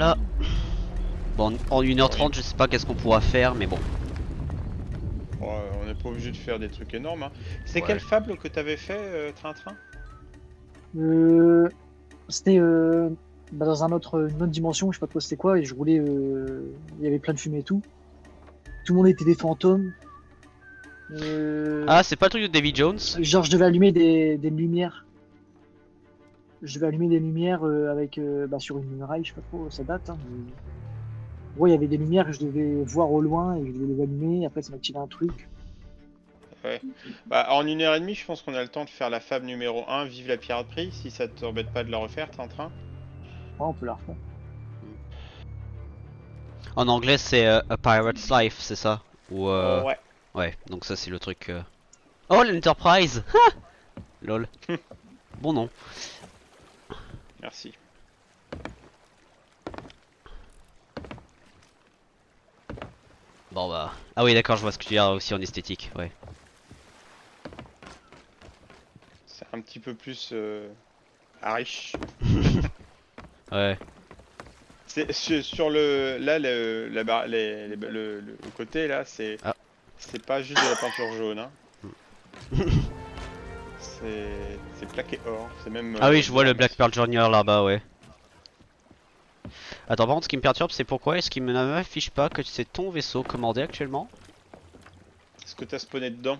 là. Bon, en 1h30, Oui. je sais pas qu'est-ce qu'on pourra faire, mais bon. Bon, on n'est pas obligé de faire des trucs énormes. Hein. C'est Ouais. quelle fable que t'avais fait, Train-Train? Euh, C'était dans une autre dimension, je sais pas trop c'était quoi, et je roulais, il y avait plein de fumée et tout. Tout le monde était des fantômes. Ah, c'est pas le truc de Davy Jones? Genre, je devais allumer des lumières. Je devais allumer des lumières avec, sur une rail, je sais pas trop, ça date. Hein, mais... Ouais, il y avait des lumières que je devais voir au loin et je devais les allumer. Après, ça m'activait un truc. Ouais. Bah, en 1h30, je pense qu'on a le temps de faire la fable numéro 1, Vive la piraterie, si ça t'embête pas de la refaire, Train-Train. Ouais, on peut la refaire. En anglais, c'est A Pirate's Life, c'est ça? Ou Oh, ouais. Ouais, donc ça, c'est le truc. Oh, l'Enterprise! Lol. Bon nom. Merci. Bon bah. Ah oui, d'accord, je vois ce que tu dis aussi en esthétique, ouais. C'est un petit peu plus riche. Ouais. Sur le là la barre- le côté là Ah. c'est pas juste de la peinture jaune hein. C'est plaqué or, c'est même Ah oui, je vois le blanc, Black Pearl Junior là-bas, ouais. Attends, par contre, ce qui me perturbe, c'est pourquoi est-ce qu'il ne m'affiche pas que c'est ton vaisseau commandé actuellement? Est-ce que t'as spawné dedans?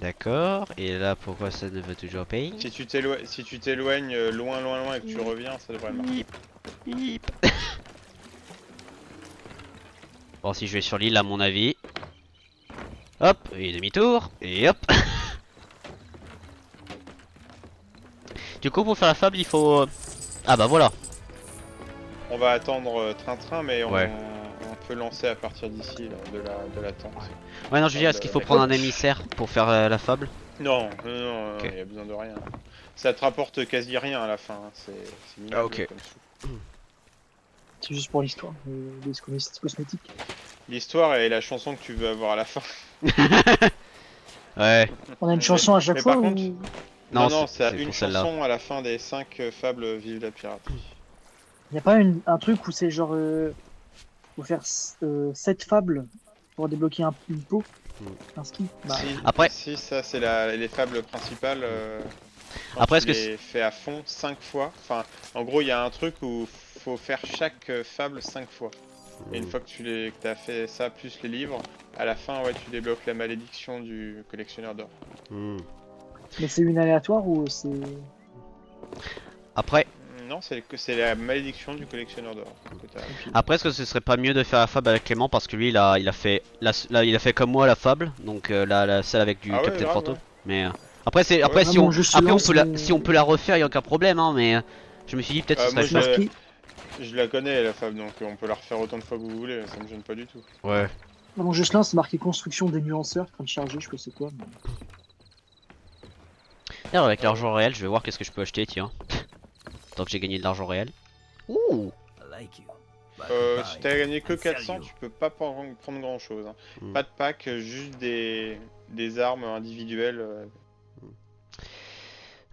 D'accord, et là, pourquoi ça ne veut toujours pas? Si tu t'éloignes loin loin loin et que tu reviens, ça devrait marcher. Hip, hip. Bon, si je vais sur l'île, à mon avis. Hop, et demi-tour, et hop. Du coup, pour faire la fable, il faut... Ah bah voilà. On va attendre Train-Train mais Ouais. on peut lancer à partir d'ici là, de la tente. Ouais, non, je veux dire, est-ce qu'il faut prendre un émissaire pour faire la fable? Non, non, non, Ok. y a besoin de rien. Ça te rapporte quasi rien à la fin, hein. C'est minable Ah, ok. comme sous. C'est juste pour l'histoire, des cosmétiques. L'histoire et la chanson que tu veux avoir à la fin. Ouais. On a une chanson à chaque Mais fois par contre, ou... non, Non, non, c'est c'est une pour celle-là. chanson à la fin des 5 fables Vive la piraterie. Y a pas un truc où c'est genre... faut faire 7 fables pour débloquer une peau, un ski. Bah, Si, Après, si, ça c'est les fables principales. Quand après, tu est-ce que les fais à fond 5 fois, enfin, en gros, il y a un truc où faut faire chaque fable 5 fois. Et une fois que que as fait ça plus les livres, à la fin, ouais, tu débloques la malédiction du collectionneur d'or. mais c'est une aléatoire ou c'est... Après, Non, c'est la malédiction du collectionneur d'or que t'as. après, est-ce que ce serait pas mieux de faire la fable avec Clément parce que lui, il a fait, il a fait comme moi la fable, donc celle avec du Ah ouais, Captain grave, Fantôme. ouais. Mais après, Ouais, si mon on, jeu se après lance, mais... si on peut la refaire, y a aucun problème, hein. Mais je me suis dit peut-être ce serait moi C'est chouette. marqué... je la connais la fable, donc on peut la refaire autant de fois que vous voulez, ça me gêne pas du tout. Ouais. Mon jeu se lance, c'est marqué construction des nuanceurs, train de charger, je sais pas c'est quoi. Mais... D'ailleurs, avec Ah ouais. l'argent réel, je vais voir qu'est-ce que je peux acheter, tiens. Tant que j'ai gagné de l'argent réel. Ouh. Si t'as gagné que 400, tu peux pas prendre grand chose. Hein. Pas de pack, juste des armes individuelles.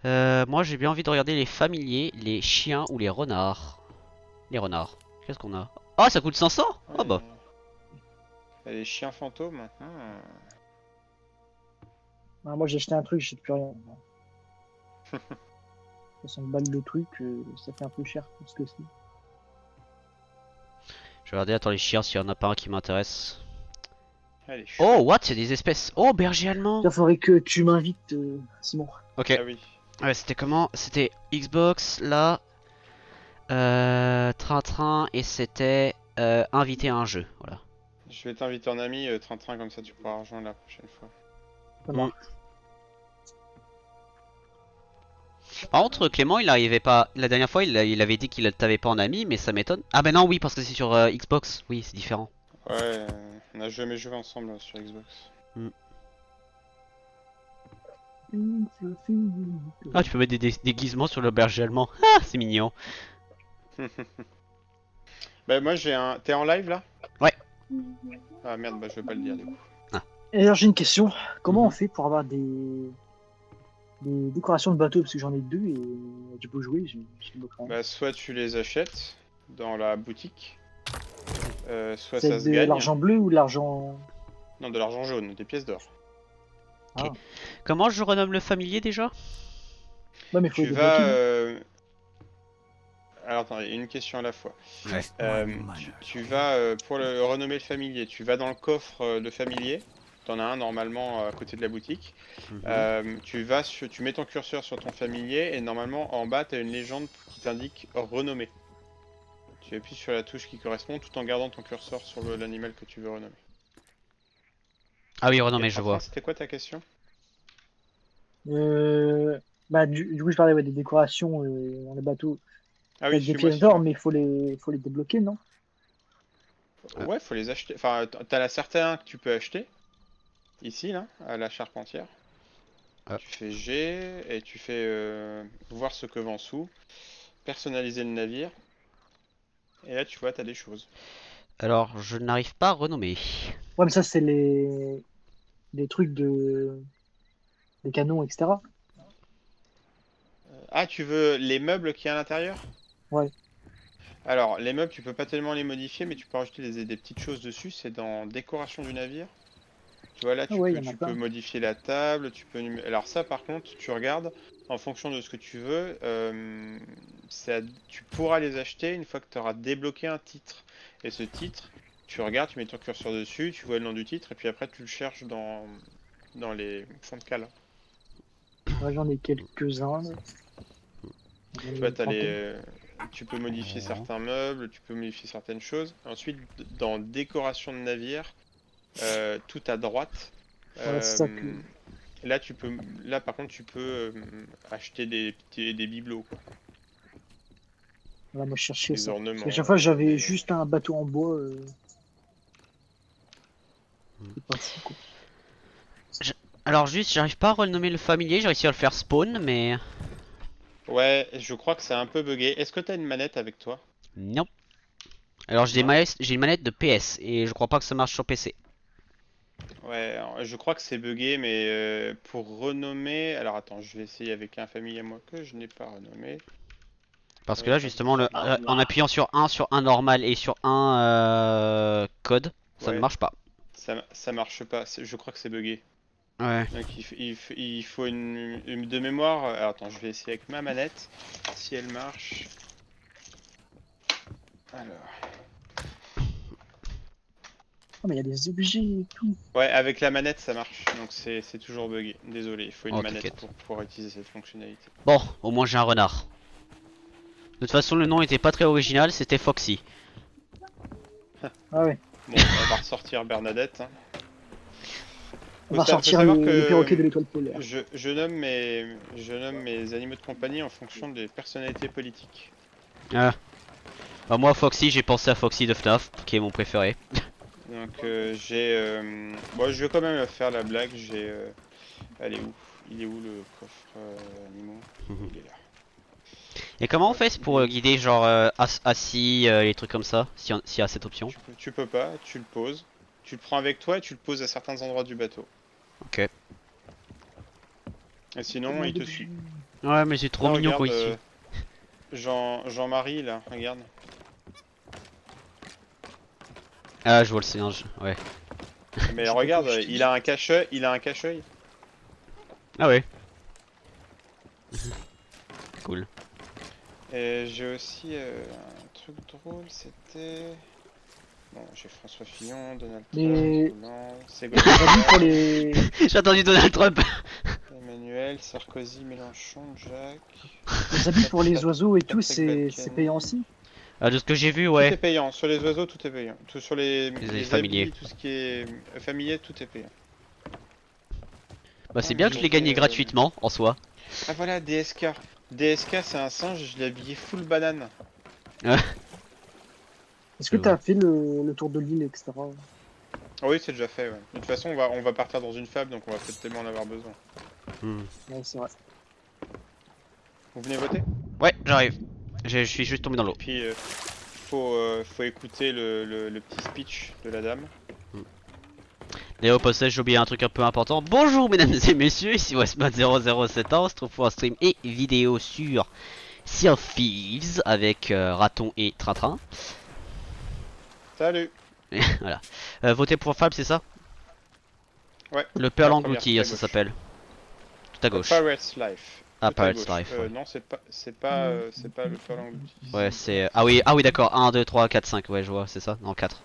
Moi, j'ai bien envie de regarder les familiers, les chiens ou les renards. Les renards. Qu'est-ce qu'on a? Ah, ça coûte 500? Ah bah. Et les chiens fantômes. Ah, moi j'ai acheté un truc, je sais plus rien. 60 balles le truc, ça fait un peu cher pour ce que c'est. Je vais regarder, attends, les chiens, s'il y en a pas un qui m'intéresse. Allez, Oh, what? C'est des espèces. Oh, berger allemand. Il faudrait que tu m'invites, Simon. Ok. Ah oui. Ouais, c'était comment? C'était Xbox, là. Train-train, et c'était inviter à un jeu. Voilà. Je vais t'inviter en ami, Train-Train, comme ça tu pourras rejoindre la prochaine fois. Ça Mm. marche. Par contre, Clément, il arrivait pas. La dernière fois, il avait dit qu'il t'avait pas en ami, mais ça m'étonne. Ah, bah non, oui, parce que c'est sur Xbox. Oui, c'est différent. Ouais, on a jamais joué ensemble sur Xbox. Ah, tu peux mettre des déguisements sur le berger allemand. Ah, c'est mignon. Bah moi j'ai un... T'es en live là? Ouais. Ah merde, bah je vais pas le dire du coup. Et alors j'ai une question. Comment Mhm. on fait pour avoir des décorations de bateau? Parce que j'en ai deux et du coup jouer, j'ai le crayon. Bah soit tu les achètes, dans la boutique, soit C'est ça se de gagne. l'argent bleu ou de l'argent... Non, de l'argent jaune, des pièces d'or. Comment je renomme le familier déjà? Ouais, mais faut Tu les vas. débloquer, non Alors attends, il y a une question à la fois. Ouais. Tu vas, pour le renommer le familier, tu vas dans le coffre de familier. T'en as un normalement à côté de la boutique. Mhm. Tu mets ton curseur sur ton familier et normalement en bas tu as une légende qui t'indique renommer. Tu appuies sur la touche qui correspond tout en gardant ton curseur sur l'animal que tu veux renommer. Ah oui, Et renommé, je enfin, vois. c'était quoi ta question? Bah, du coup, je parlais ouais, des décorations dans les bateaux. Ah T'as oui, des suis-moi, pièces d'or, suis-moi. mais faut les débloquer, non? Ah. Ouais, faut les acheter. Enfin, t'as la certain que tu peux acheter. Ici, là, à la charpentière. Ah. Tu fais G et tu fais voir ce que vend sous. Personnaliser le navire. Et là, tu vois, t'as des choses. Alors, je n'arrive pas à renommer. Ouais, mais ça, c'est les trucs des canons, etc. Ah, tu veux les meubles qu'il y a à l'intérieur? Ouais. Alors, les meubles, tu peux pas tellement les modifier, mais tu peux rajouter des petites choses dessus. C'est dans décoration du navire. Tu vois, là, Ah ouais, il y en a tu peux plein. modifier la table. Alors ça, par contre, tu regardes en fonction de ce que tu veux. Tu pourras les acheter une fois que tu auras débloqué un titre. Et ce titre, tu regardes, tu mets ton curseur dessus, tu vois le nom du titre, et puis après, tu le cherches dans les fonds de cale. Ouais, j'en ai quelques-uns, là. J'en ai Tu vois, une trentaine. tu peux modifier Oh. certains meubles, tu peux modifier certaines choses. Ensuite, dans décoration de navire, tout à droite, Voilà, c'est ça que... euh, là, là, par contre, tu peux acheter des bibelots, quoi. Voilà, moi, je cherchais Des ça. Parce qu'à ornements, chaque fois, j'avais des... juste un bateau en bois. C'est pas fou, quoi. Je- Alors juste, j'arrive pas à renommer le familier, j'ai réussi à le faire spawn, mais... Ouais, je crois que c'est un peu buggé. Est-ce que t'as une manette avec toi? Non. Alors Non? j'ai une manette de PS, et je crois pas que ça marche sur PC. Ouais, alors, je crois que c'est buggé, mais pour renommer... Alors attends, je vais essayer avec un familier, moi, que je n'ai pas renommé. Parce que là, justement, Traditionnel. en appuyant sur un normal et sur un code, ça ne Ouais, marche pas. ça marche pas. Je crois que c'est buggé. Ouais. Donc il faut de mémoire. Alors, attends, je vais essayer avec ma manette. Si elle marche. Alors. Ah, mais il y a des objets et tout. Ouais, avec la manette ça marche. Donc c'est toujours buggé. Désolé, il faut une Oh, manette t'inquiète. pour pouvoir utiliser cette fonctionnalité. Bon, au moins j'ai un renard. De toute façon, le nom était pas très original, c'était Foxy. Ah ouais. Bon, on va ressortir Bernadette, hein. On va Faut sortir savoir le perroquet que de l'étoile polaire. je nomme mes animaux de compagnie en fonction des personnalités politiques. Ah. Bah, moi, Foxy, j'ai pensé à Foxy de FNAF, qui est mon préféré. Donc bon, je vais quand même faire la blague. Elle est où? Il est où le coffre animaux? Il est là. Et comment on Hop, fait il pour est où? guider, genre, assis, les trucs comme ça, s'il y a cette option? Tu peux pas, tu le poses. Tu le prends avec toi et tu le poses à certains endroits du bateau. Ok. Et sinon, Tellement il te d'objets. suit. Ouais, mais c'est trop Là, mignon quand regarde, il suit. Jean-Marie, là, regarde. Ah, je vois le singe, ouais. Mais J'ai pas regarde, tout acheté. il a un cache-œil. Ah ouais. Cool. Et j'ai aussi un truc drôle, c'était... Bon, j'ai François Fillon, Donald Trump, Les Hollande, les habits pour Ségolène les... J'ai attendu Donald Trump. Emmanuel, Sarkozy, Mélenchon, Jacques, les habits pour les oiseaux et tout, Patrick c'est payant Balkany. aussi? Ah, de ce que j'ai vu, Tout est ouais. payant. Sur les oiseaux, tout est payant. Tout sur Les les familiers. habits, tout ce qui est familier, tout est payant. Bah, Ah, c'est mais bien que je l'ai gagné gratuitement, en soi. Ah voilà, DSK. DSK, c'est un singe, je l'ai habillé full banane. Est-ce Je que vois. t'as fait le tour de l'île, etc.? Ah oui, c'est déjà fait, ouais. De toute façon, on va partir dans une fable, donc on va peut-être tellement en avoir besoin. Hmm. Ouais, c'est vrai. Vous venez voter? Ouais, j'arrive. Je suis juste tombé dans Et l'eau. puis, faut écouter le petit speech de la dame. Et au passage, j'ai oublié un truc un peu important. Bonjour mesdames et messieurs, ici Westman 007 ans, on se trouve pour un stream et vidéo sur Sea of Thieves avec Raton et Train-Train. Salut. Voilà. Votez pour Fab, c'est ça? Ouais. Le Pearl La première, englouti, tout à ça gauche. s'appelle. Tout à gauche. Pirate's Life. Ah, Tout à Pirate's gauche. Life. Ouais, Non, c'est pas le Pearl englouti. ouais c'est. Ah oui, d'accord. 1, 2, 3, 4, 5. Ouais, je vois, c'est ça? Non, 4.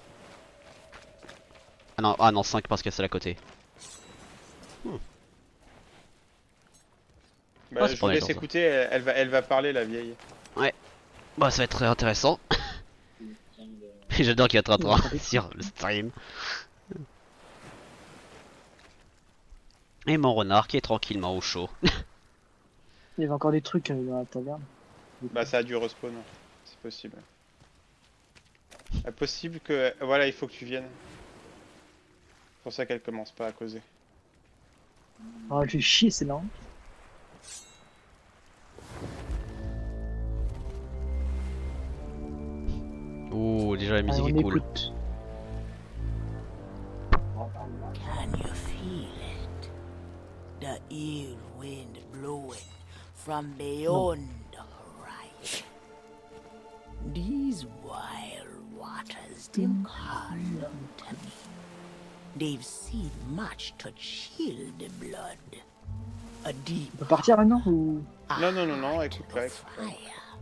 Ah non, 5 parce que c'est à côté. Bah, Ah, c'est je pas vous méchant, laisse ça. écouter, elle va parler, la vieille. Bah, ça va être très intéressant. J'adore qu'il y a Train-Train Ouais, sur le stream. Et mon renard qui est tranquillement au chaud. Il y avait encore des trucs dans la taverne. Bah, ça a dû respawn. C'est possible. Possible que. Voilà, il faut que tu viennes. C'est pour ça qu'elle commence pas à causer. Ah, je vais chier, c'est là. Ouh, déjà la musique Allez, on est cool. écoute. Can you feel it? The ill wind blowing from beyond the horizon. These wild waters, them call to me. They've seen much to chill the blood. A deep On peut partir maintenant ou... Non, non, non, non, heart écoute pas, of écoute pas. fire.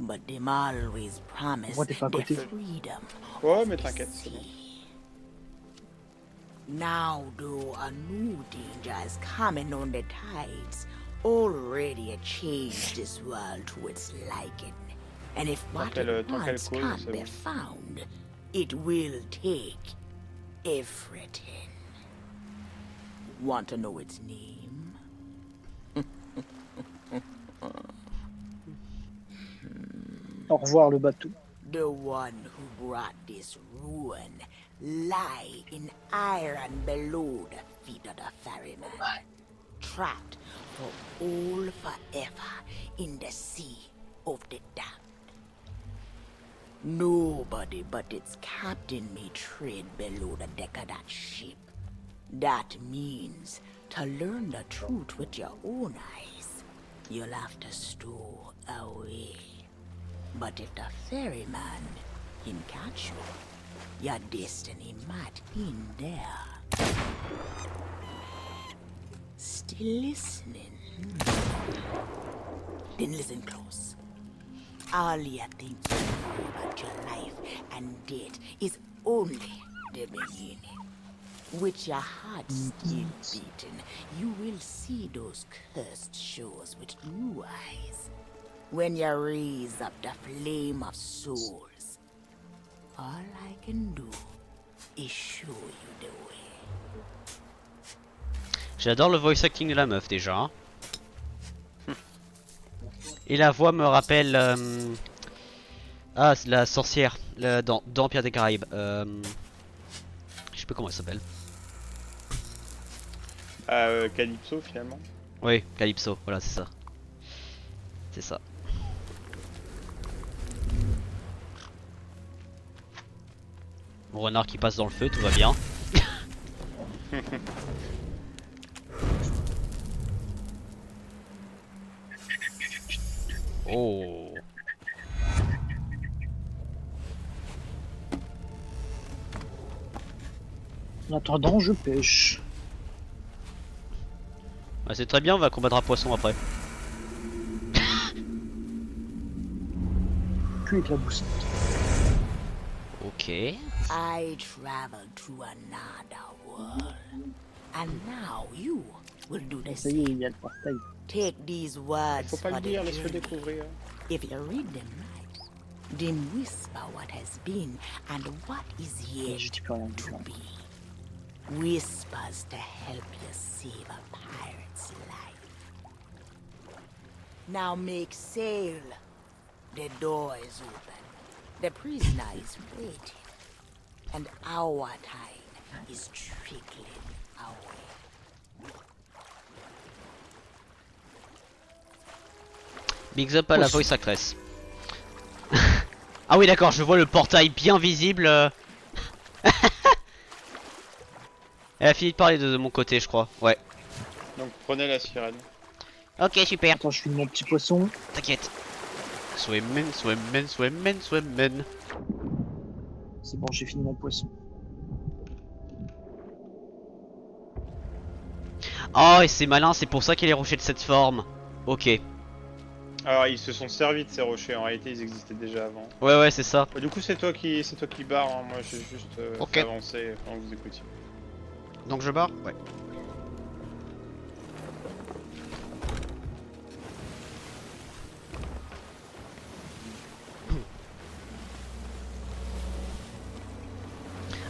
But them always promise Moi, t'es pas à their côté. freedom. Ouais, of mais the t'inquiète, c'est bon. sea. Now, though, a new danger is coming on the tides, already it changed this world to its liking. And if what qu'elle- it tant qu'elle wants cause, can't c'est be bon. found, it will take everything. Want to know its name? Au revoir le bateau. The one who brought this ruin lie in iron below the feet of the ferryman, trapped for all forever in the sea of the damned. Nobody but its captain may tread below the deck of that ship. That means to learn the truth with your own eyes, you'll have to stow away. But if the ferryman can catch you, your destiny might end there. Still listening? Then listen close. All you think you know about your life and death is only the beginning. With your heart still beating, you will see those cursed shores with new eyes. When you raise up the flame of souls, all I can do is show you the way. J'adore le voice acting de la meuf déjà. Hein. Et la voix me rappelle c'est la sorcière dans Pirates des Caraïbes. Je sais pas comment elle s'appelle. Calypso finalement. Oui, Calypso, voilà c'est ça. C'est ça. Mon renard qui passe dans le feu, tout va bien. Oh. En attendant, je pêche. Ouais, c'est très bien, on va combattre un poisson après. Cul éclaboussant. Ok. I traveled to another world, and now you will do the Ça y est, same. il y a le portail. Take these words Faut pas for le the dire, laisse-le journey. découvrir. If you read them right, then whisper what has been and what is yet Je dis plus rien. to be. Whispers to help you save a pirate's life. Now make sail. The door is open. The prisoner is waiting. And our time is trickling away. Bigs up à la voice actress. Ah oui d'accord, je vois le portail bien visible. Elle a fini de parler de mon côté je crois. Ouais. Donc prenez la sirène. Ok super, Attends, je finis mon petit poisson. t'inquiète. Swimmen, swimmen, swimmen, swimmen. C'est bon, j'ai fini mon poisson. Oh, et c'est malin, c'est pour ça qu'il est rochers de cette forme. Ok. Alors ils se sont servis de ces rochers, en réalité ils existaient déjà avant. Ouais, ouais, c'est ça. Bah, du coup c'est toi qui barre, hein. Moi j'ai juste Ok. fait avancer pendant que vous écoutiez. Donc je barre? Ouais.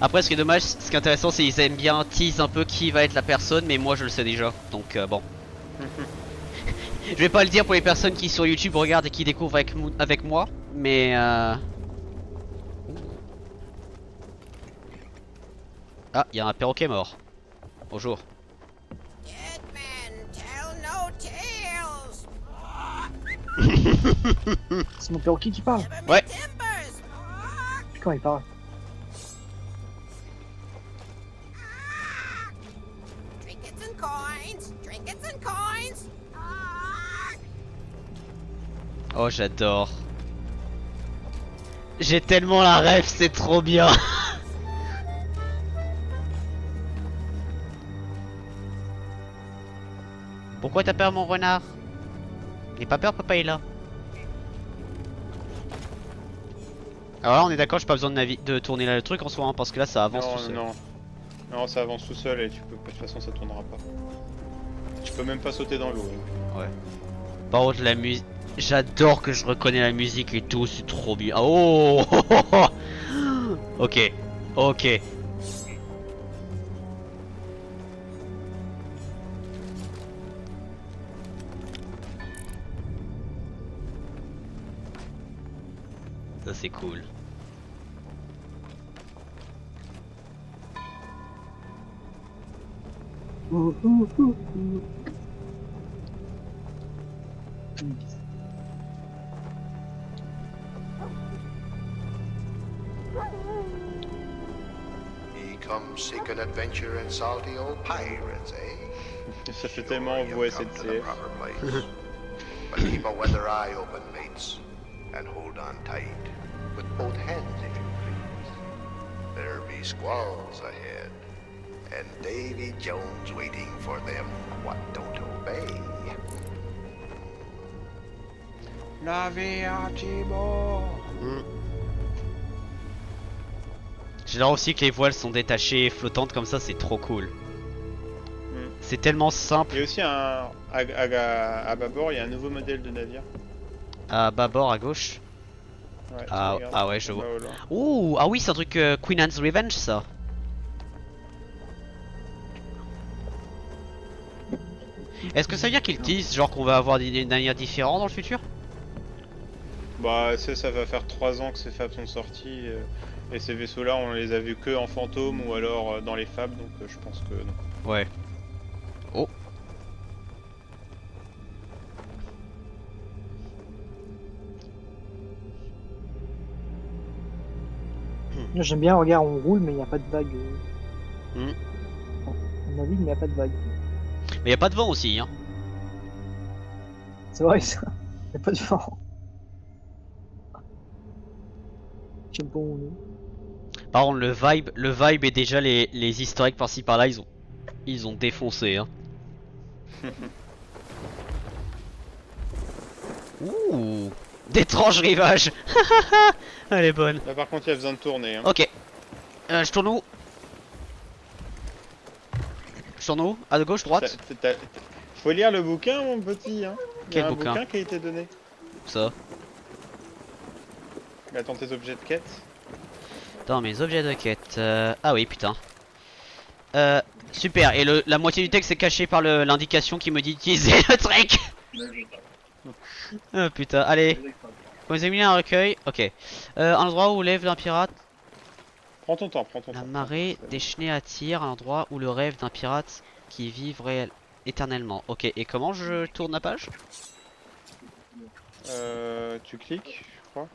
Après, ce qui est dommage, ce qui est intéressant, c'est qu'ils aiment bien tease un peu qui va être la personne, mais moi je le sais déjà. Donc bon. Je vais pas le dire pour les personnes qui sur YouTube regardent et qui découvrent avec moi, mais Ah, il y a un perroquet mort. Bonjour. Dead men tell no tales. C'est mon perroquet qui parle. Never Ouais. me timbers. Quand il parle. Trinkets and coins. Trinkets and coins. Oh, j'adore. J'ai tellement la rêve, c'est trop bien. Pourquoi t'as peur, mon renard? N'aie pas peur, papa est là. Alors là, on est d'accord, j'ai pas besoin de tourner là le truc en soi, hein, parce que là, ça avance tout seul. Non, ça avance tout seul et tu peux, de toute façon ça tournera pas. Tu peux même pas sauter dans l'eau. Ouais. Par contre, la musique... J'adore que je reconnais la musique et tout, c'est trop bien. Oh. Ok. Ok. Ça c'est cool. He comes seeking adventure and salty old pirates, eh? Ça fait tellement envoyer Sure, you've cette come to the CF. proper place. But keep a weather eye open, mates, and hold on tight, with both hands, if you please. There be squalls ahead, and Davy Jones waiting for them what don't obey. J'adore aussi que les voiles sont détachées et flottantes comme ça, c'est trop cool. C'est tellement simple. Il y a aussi à bâbord, il y a un nouveau modèle de navire. À bâbord, à gauche. Ouais, tu Ah, regardes, ah ouais, je en vois. bas au loin. Ouh, ah oui, c'est un truc Queen Anne's Revenge, ça. Est-ce que ça veut dire qu'ils disent genre qu'on va avoir des navires différents dans le futur? Bah ça va faire 3 ans que ces fabs sont sortis et ces vaisseaux là on les a vus que en fantôme ou alors dans les fabs donc je pense que non. Ouais. Oh. J'aime bien, regarde, on roule, mais il n'y a pas de vague. Hmm. On navigue, mais il n'y a pas de vague. Mais y a pas de vent aussi, hein. C'est vrai, ça. Il n'y a pas de vent. Je sais pas où on est. Par contre, le vibe et déjà les easter eggs par-ci par-là, ils ont défoncé, hein. Ouh, d'étranges rivages. Elle est bonne. Là par contre il y a besoin de tourner. Hein. Ok. Je tourne où? Je tourne où? À gauche, droite? Faut lire le bouquin mon petit. Hein. Il y Quel a un bouquin? bouquin qui a été donné. Ça. Attends tes objets de quête. Dans mes objets de quête. Ah oui, putain. Super. Et la moitié du texte est caché par l'indication qui me dit d'utiliser le truc. Oh putain, allez. Vous examinez un recueil. Ok. Un endroit où lève d'un pirate. Prends ton temps, prends ton La temps. marée déchaînée attire un endroit où le rêve d'un pirate qui vit éternellement. Ok, et comment je tourne la page? Tu cliques, je crois.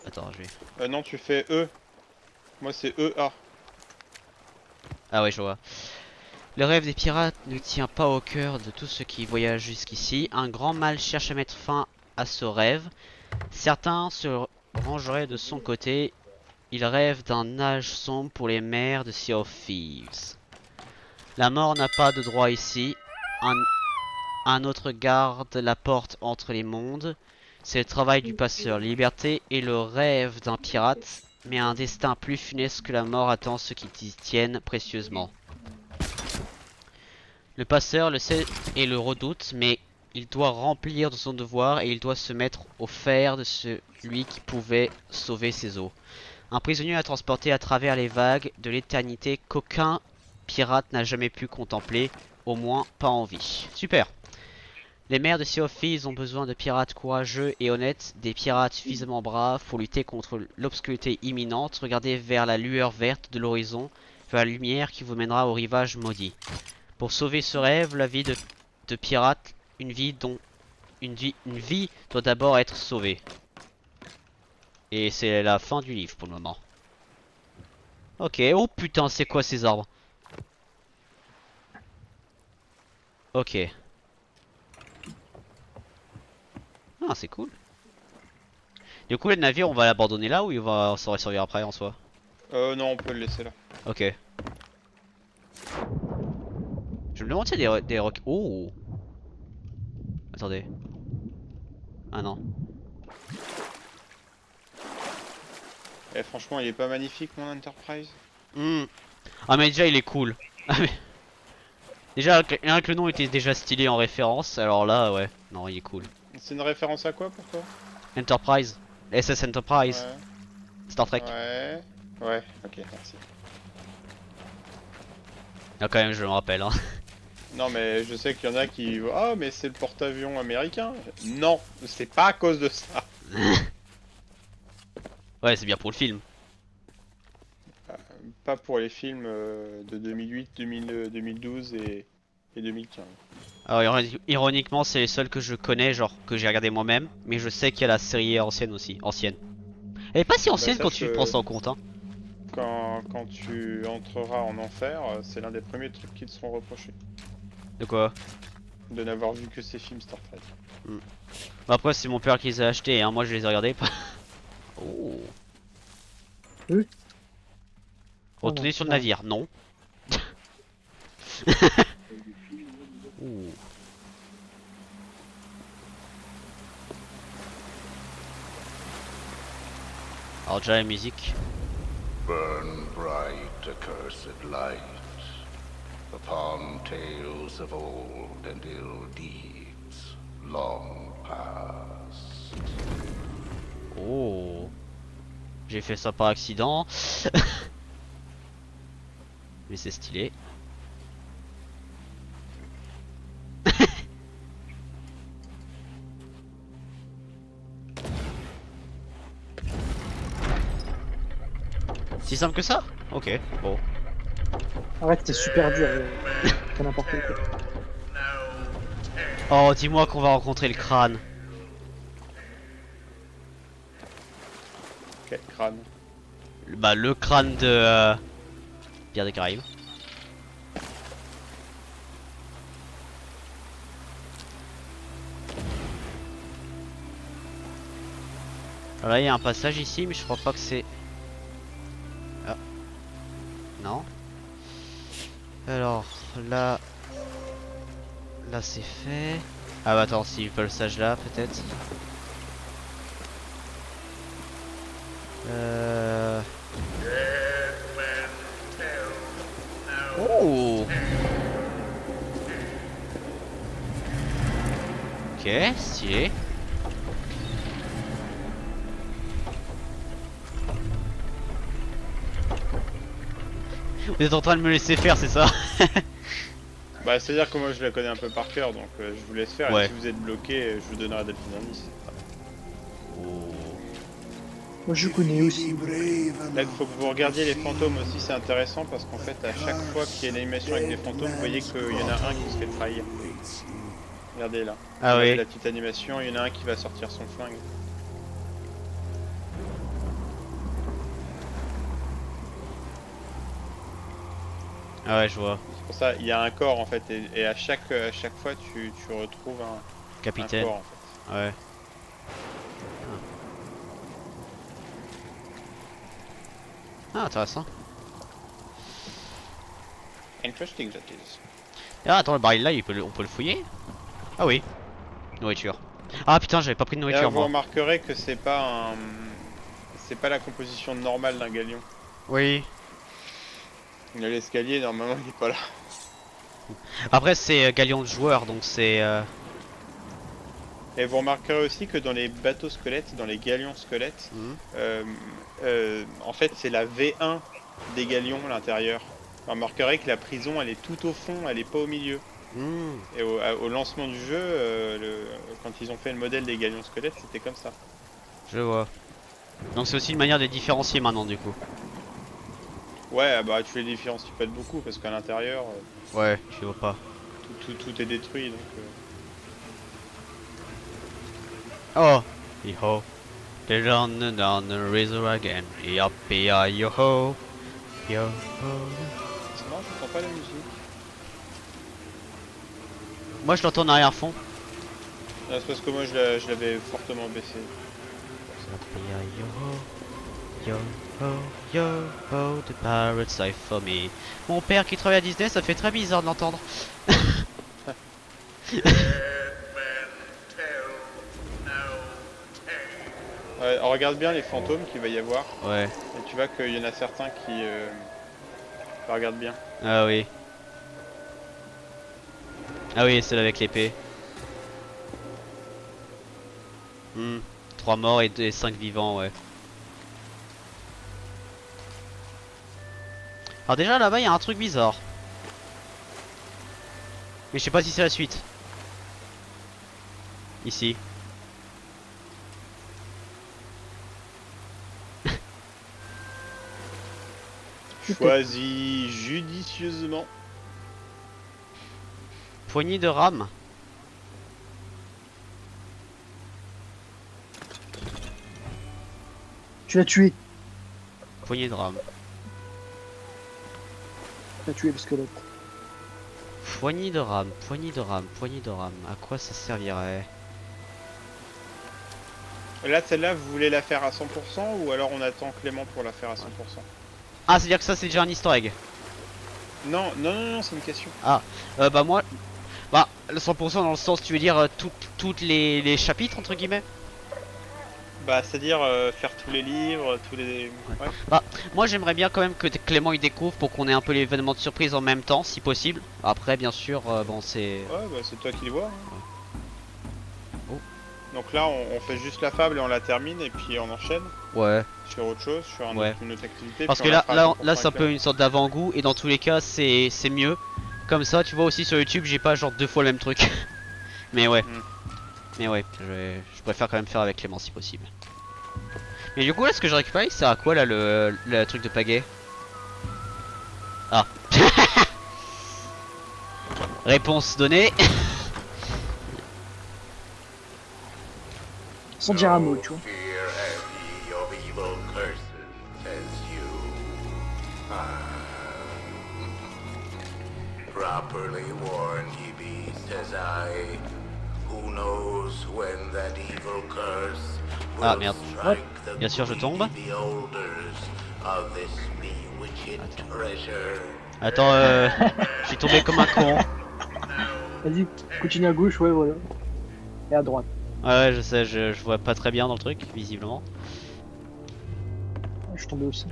Attends, je vais... Non, tu fais E. Moi c'est EA. Ah ouais, je vois. Le rêve des pirates ne tient pas au cœur de tous ceux qui voyagent jusqu'ici. Un grand mal cherche à mettre fin à ce rêve. Certains se rangeraient de son côté. Il rêve d'un âge sombre pour les mers de Sea of Thieves. La mort n'a pas de droit ici. Un autre garde la porte entre les mondes. C'est le travail du passeur. La liberté est le rêve d'un pirate, mais un destin plus funeste que la mort attend ceux qui y tiennent précieusement. Le passeur le sait et le redoute, mais il doit remplir de son devoir et il doit se mettre au fer de celui qui pouvait sauver ses eaux. Un prisonnier à transporter à travers les vagues de l'éternité qu'aucun pirate n'a jamais pu contempler, au moins pas en vie. Super. Les mers de Sea of Thieves ont besoin de pirates courageux et honnêtes, des pirates suffisamment braves pour lutter contre l'obscurité imminente. Regardez vers la lueur verte de l'horizon, vers la lumière qui vous mènera au rivage maudit. Pour sauver ce rêve, la vie de pirate, une vie doit d'abord être sauvée. Et c'est la fin du livre pour le moment. Ok, oh putain, c'est quoi ces arbres? Ok. Ah, c'est cool. Du coup, le navire, on va l'abandonner là ou il va s'en resservir après en soi? Non, on peut le laisser là. Ok. Je me demande s'il y a des rocs. Oh! Attendez. Ah non. Et franchement, il est pas magnifique mon Enterprise. Ah, mais déjà, il est cool. Déjà, rien que le nom était déjà stylé en référence, alors là, ouais. Non, il est cool. C'est une référence à quoi pour toi? Enterprise. SS Enterprise. Ouais. Star Trek. Ouais. Ouais, ok, merci. Ah, quand même, je me rappelle. Hein. Non, mais je sais qu'il y en a qui. Ah, mais c'est le porte-avions américain. Non, c'est pas à cause de ça. Ouais, c'est bien pour le film. Pas pour les films de 2008, 2012 et 2015. Alors, ironiquement, c'est les seuls que je connais, genre que j'ai regardé moi-même. Mais je sais qu'il y a la série ancienne aussi. Ancienne. Elle est pas si ancienne quand tu prends ça en compte. Hein. Quand tu entreras en enfer, c'est l'un des premiers trucs qui te seront reprochés. De quoi? De n'avoir vu que ces films Star Trek. Bah après, c'est mon père qui les a achetés, hein. Moi je les ai regardés. Oh. Oui. Retourner non, sur le non. navire, non. Ouh. Alors déjà la musique. Burn bright, accursed light, upon tales of old and ill deeds, long past. Oh. J'ai fait ça par accident. Mais c'est stylé. Si simple que ça? Ok, bon. Arrête, c'est super dur. C'est n'importe quoi. Oh, dis-moi qu'on va rencontrer le crâne. Quel crâne. Bah, le crâne de Pierre des Caraïbes. Alors là, il y a un passage ici, mais je crois pas que c'est... Ah. Non. Alors, là... Là, c'est fait. Ah bah attends, si le passage là, peut-être. Oh. Ok, stylé. Vous êtes en train de me laisser faire, c'est ça? Bah, c'est-à-dire que moi je la connais un peu par cœur, donc je vous laisse faire. Ouais. Et si vous êtes bloqué, je vous donnerai Delphine Indice. Oh. Moi je connais aussi. Là, il faut que vous regardiez les fantômes aussi, c'est intéressant parce qu'en fait, à chaque fois qu'il y a une animation avec des fantômes, vous voyez qu'il y en a un qui se fait trahir. Regardez là. Ah Regardez oui. la petite animation, il y en a un qui va sortir son flingue. Ah ouais, je vois. C'est pour ça, il y a un corps en fait, et à chaque fois, tu retrouves un Capitaine. corps en fait. Ouais. Ah, intéressant. Interesting that is. Ah, attends, le baril là, on peut le fouiller? Ah oui. Nourriture. Ah putain, j'avais pas pris de Là, nourriture vous moi. remarquerez que c'est pas la composition normale d'un galion. Oui. L'escalier, normalement, il est pas là. Après, c'est galion de joueur, donc c'est. Et vous remarquerez aussi que dans les bateaux squelettes, dans les galions squelettes, Mhm. en fait, c'est la V1 des galions à l'intérieur. Vous remarquerez que la prison, elle est tout au fond, elle est pas au milieu. Mmh. Et au lancement du jeu, quand ils ont fait le modèle des galions squelettes, c'était comme ça. Je vois. Donc c'est aussi une manière de les différencier maintenant du coup. Ouais, bah tu les différencies pas de beaucoup parce qu'à l'intérieur, Ouais, je vois pas. tout est détruit. Donc, Oh, yo, they're down the river again. Yo ho, yo ho. non, j'entends pas la musique. Moi je l'entends en arrière-fond. Ah, c'est parce que moi je l'avais fortement baissé. Yo ho, yo ho, yo ho, the pirates life for me. Mon père qui travaille à Disney, ça fait très bizarre de l'entendre. Ouais, regarde bien les fantômes qu'il va y avoir. Ouais. Et tu vois qu'il y en a certains qui... regarde bien. Ah oui. Ah oui, celle avec l'épée. 3 morts et 5 vivants, ouais. Alors déjà là-bas il y a un truc bizarre. Mais je sais pas si c'est la suite. Ici. Choisis judicieusement. Poignée de rame. Tu l'as tué. Poignée de rame. Tu l'as tué le squelette. Poignée de rame, poignée de rame, poignée de rame. À quoi ça servirait? Là, celle-là, vous voulez la faire à 100% ou alors on attend Clément pour la faire à 100%? Ah, c'est-à-dire que ça c'est déjà un easter egg. Non, non, non, non, c'est une question. Bah moi... Bah, le 100% dans le sens, tu veux dire toutes les chapitres entre guillemets? Bah, c'est-à-dire faire tous les livres, tous les... Ouais. Bah, moi j'aimerais bien quand même que Clément il découvre pour qu'on ait un peu l'événement de surprise en même temps, si possible. Après, bien sûr, bon c'est... Ouais, bah c'est toi qui le vois. Hein. Oh. Donc là, on fait juste la fable et on la termine et puis on enchaîne Ouais. sur autre chose, sur Ouais. une autre activité. Parce puis que on la fera à là 100% c'est un avec peu elle. une sorte d'avant-goût et dans tous les cas c'est mieux. Comme ça, tu vois aussi sur YouTube, j'ai pas genre 2 fois le même truc. Mais ouais. Mais ouais, je préfère quand même faire avec Clément si possible. Mais du coup là ce que j'ai récupéré c'est à quoi là le truc de pagaie? Ah. Réponse donnée. Sans dire un mot, tu vois. Fear have ye of evil curses as you properly warned ye be, says I. Who knows when that evil curse will Ah, merde. strike the Bien sûr, je tombe. greedy beholders of this bewitched treasure. Attends, je suis tombé comme un con. Vas-y, continue à gauche, ouais, voilà. Et à droite. Ouais, je sais, je vois pas très bien dans le truc, visiblement. Je suis tombé aussi.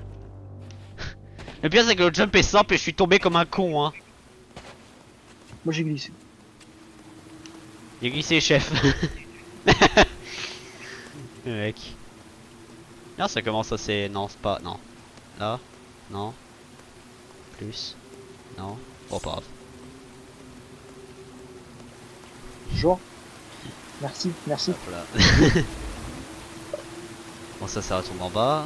Le pire c'est que le jump est simple et je suis tombé comme un con, hein. Moi j'ai glissé. J'ai glissé, chef. Le mec. Ah, ça commence assez... Non, c'est pas... Non. Là. Non. Plus. Non. Bon, pas grave. Genre. Merci, merci. Hop là. Bon, ça retombe en bas.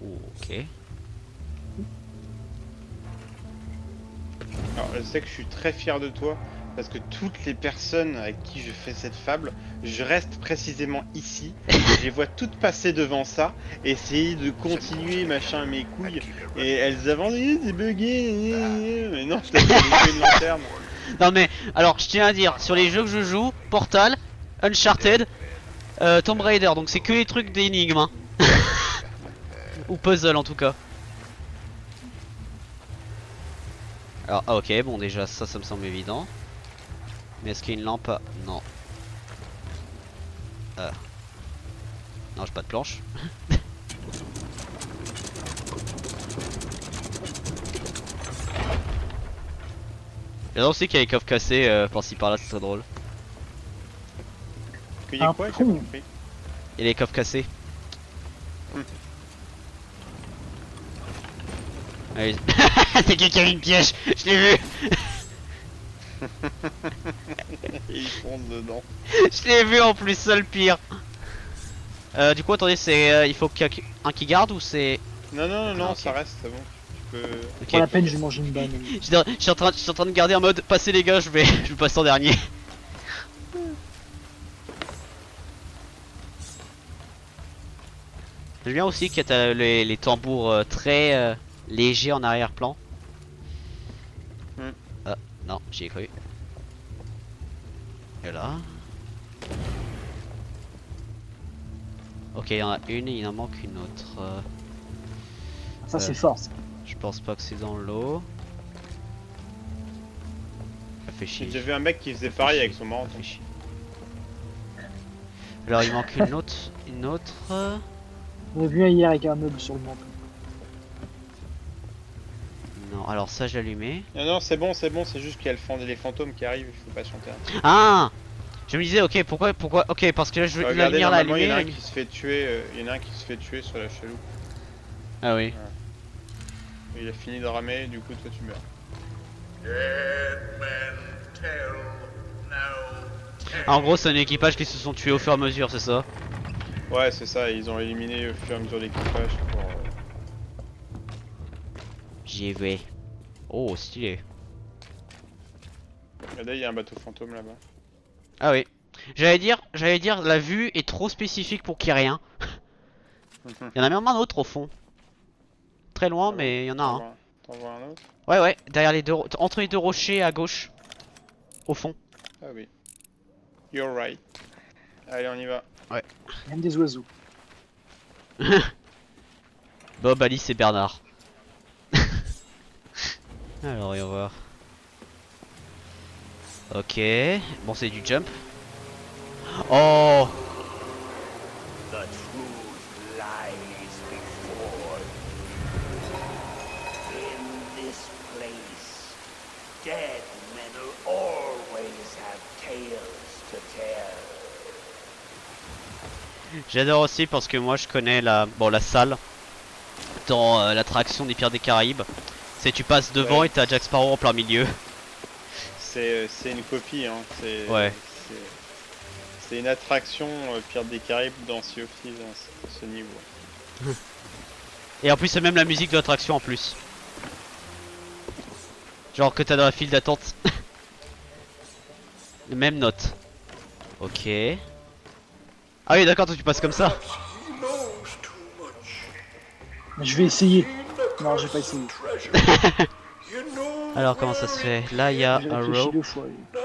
Ok. Alors, je sais que je suis très fier de toi parce que toutes les personnes avec qui je fais cette fable, je reste précisément ici. Je les vois toutes passer devant ça, essayer de continuer machin mes couilles, et elles avancent, c'est bugué, mais non, t'as fait une lanterne. Non mais, alors je tiens à dire, sur les jeux que je joue, Portal, Uncharted, Tomb Raider, donc c'est que les trucs d'énigmes, hein. Ou puzzle en tout cas. Alors, ah, ok, bon déjà ça me semble évident. Mais est-ce qu'il y a une lampe à... Non. Non, j'ai pas de planche. J'adore aussi qu'il y a les coffres cassés par-ci par-là, c'est très drôle. Qu'il y a quoi? J'ai pas compris. Et les coffres cassés. Allez. C'est qui a mis une piège? Je l'ai vu. Et ils fonce dedans. Je l'ai vu en plus, ça le pire. Du coup, attendez, c'est il faut qu'il y ait un qui garde ou c'est... Non, non, non, non, Ah, ok. ça reste, c'est bon. Tu peux. Ok. Pour la peine, je mange une banane. Je suis en train de garder en mode passez les gars, je vais passer en dernier. J'aime bien aussi qu'il y a les tambours très légers en arrière-plan. Ah non, j'y ai cru. Et là. Ok, il y en a une et il en manque une autre. Ça, c'est fort. Ça. Je pense pas que c'est dans l'eau. Ça fait J'ai chier. déjà vu un mec qui faisait pareil avec son menton. Alors il manque une autre. Une autre. On a vu un hier avec un meuble sur le menton. Non, alors ça j'ai allumé. Non, non, c'est bon, c'est juste qu'il y a les fantômes qui arrivent, il faut patienter un peu. Ah! Je me disais, ok, pourquoi, ok, parce que là, la Regardez, lumière l'a normalement, il y en a un allumée. qui se fait tuer, il y en a un qui se fait tuer sur la chaloupe. Ah oui. Il a fini de ramer, du coup, toi tu meurs. Dead men tell no tales. Ah, en gros, c'est un équipage qui se sont tués au fur et à mesure, c'est ça? Ouais, c'est ça, ils ont éliminé au fur et à mesure l'équipage pour. J'y vais. Oh, stylé. Regardez, il y a un bateau fantôme là-bas. Ah oui. J'allais dire, la vue est trop spécifique pour qu'il y ait rien. Il y en a même un autre au fond. Très loin, mais il y en a un. T'en vois un autre? Ouais, ouais, derrière les deux, entre les deux rochers à gauche. Au fond. Ah oui. You're right. Allez, on y va. Même des oiseaux. Bob, Alice et Bernard. Alors, voyons voir. Ok. Bon, c'est du jump. Oh! The truth lies before you. In this place, dead men will always have tales to tell. J'adore aussi parce que moi je connais la salle dans l'attraction des Pirates des Caraïbes. C'est tu passes devant Ouais. et t'as Jack Sparrow en plein milieu. C'est une copie, hein. Ouais. C'est une attraction Pirates des Caraïbes dans Sea of Thieves, hein, ce niveau. Et en plus c'est même la musique de l'attraction en plus. Genre que t'as dans la file d'attente. Les mêmes notes. Ok. Ah oui d'accord, toi tu passes comme ça. He knows too much. Je vais essayer. Non, j'ai pas essayé. You know Alors comment ça se fait? Là il y a J'ai un réfléchi rope. 2 fois. now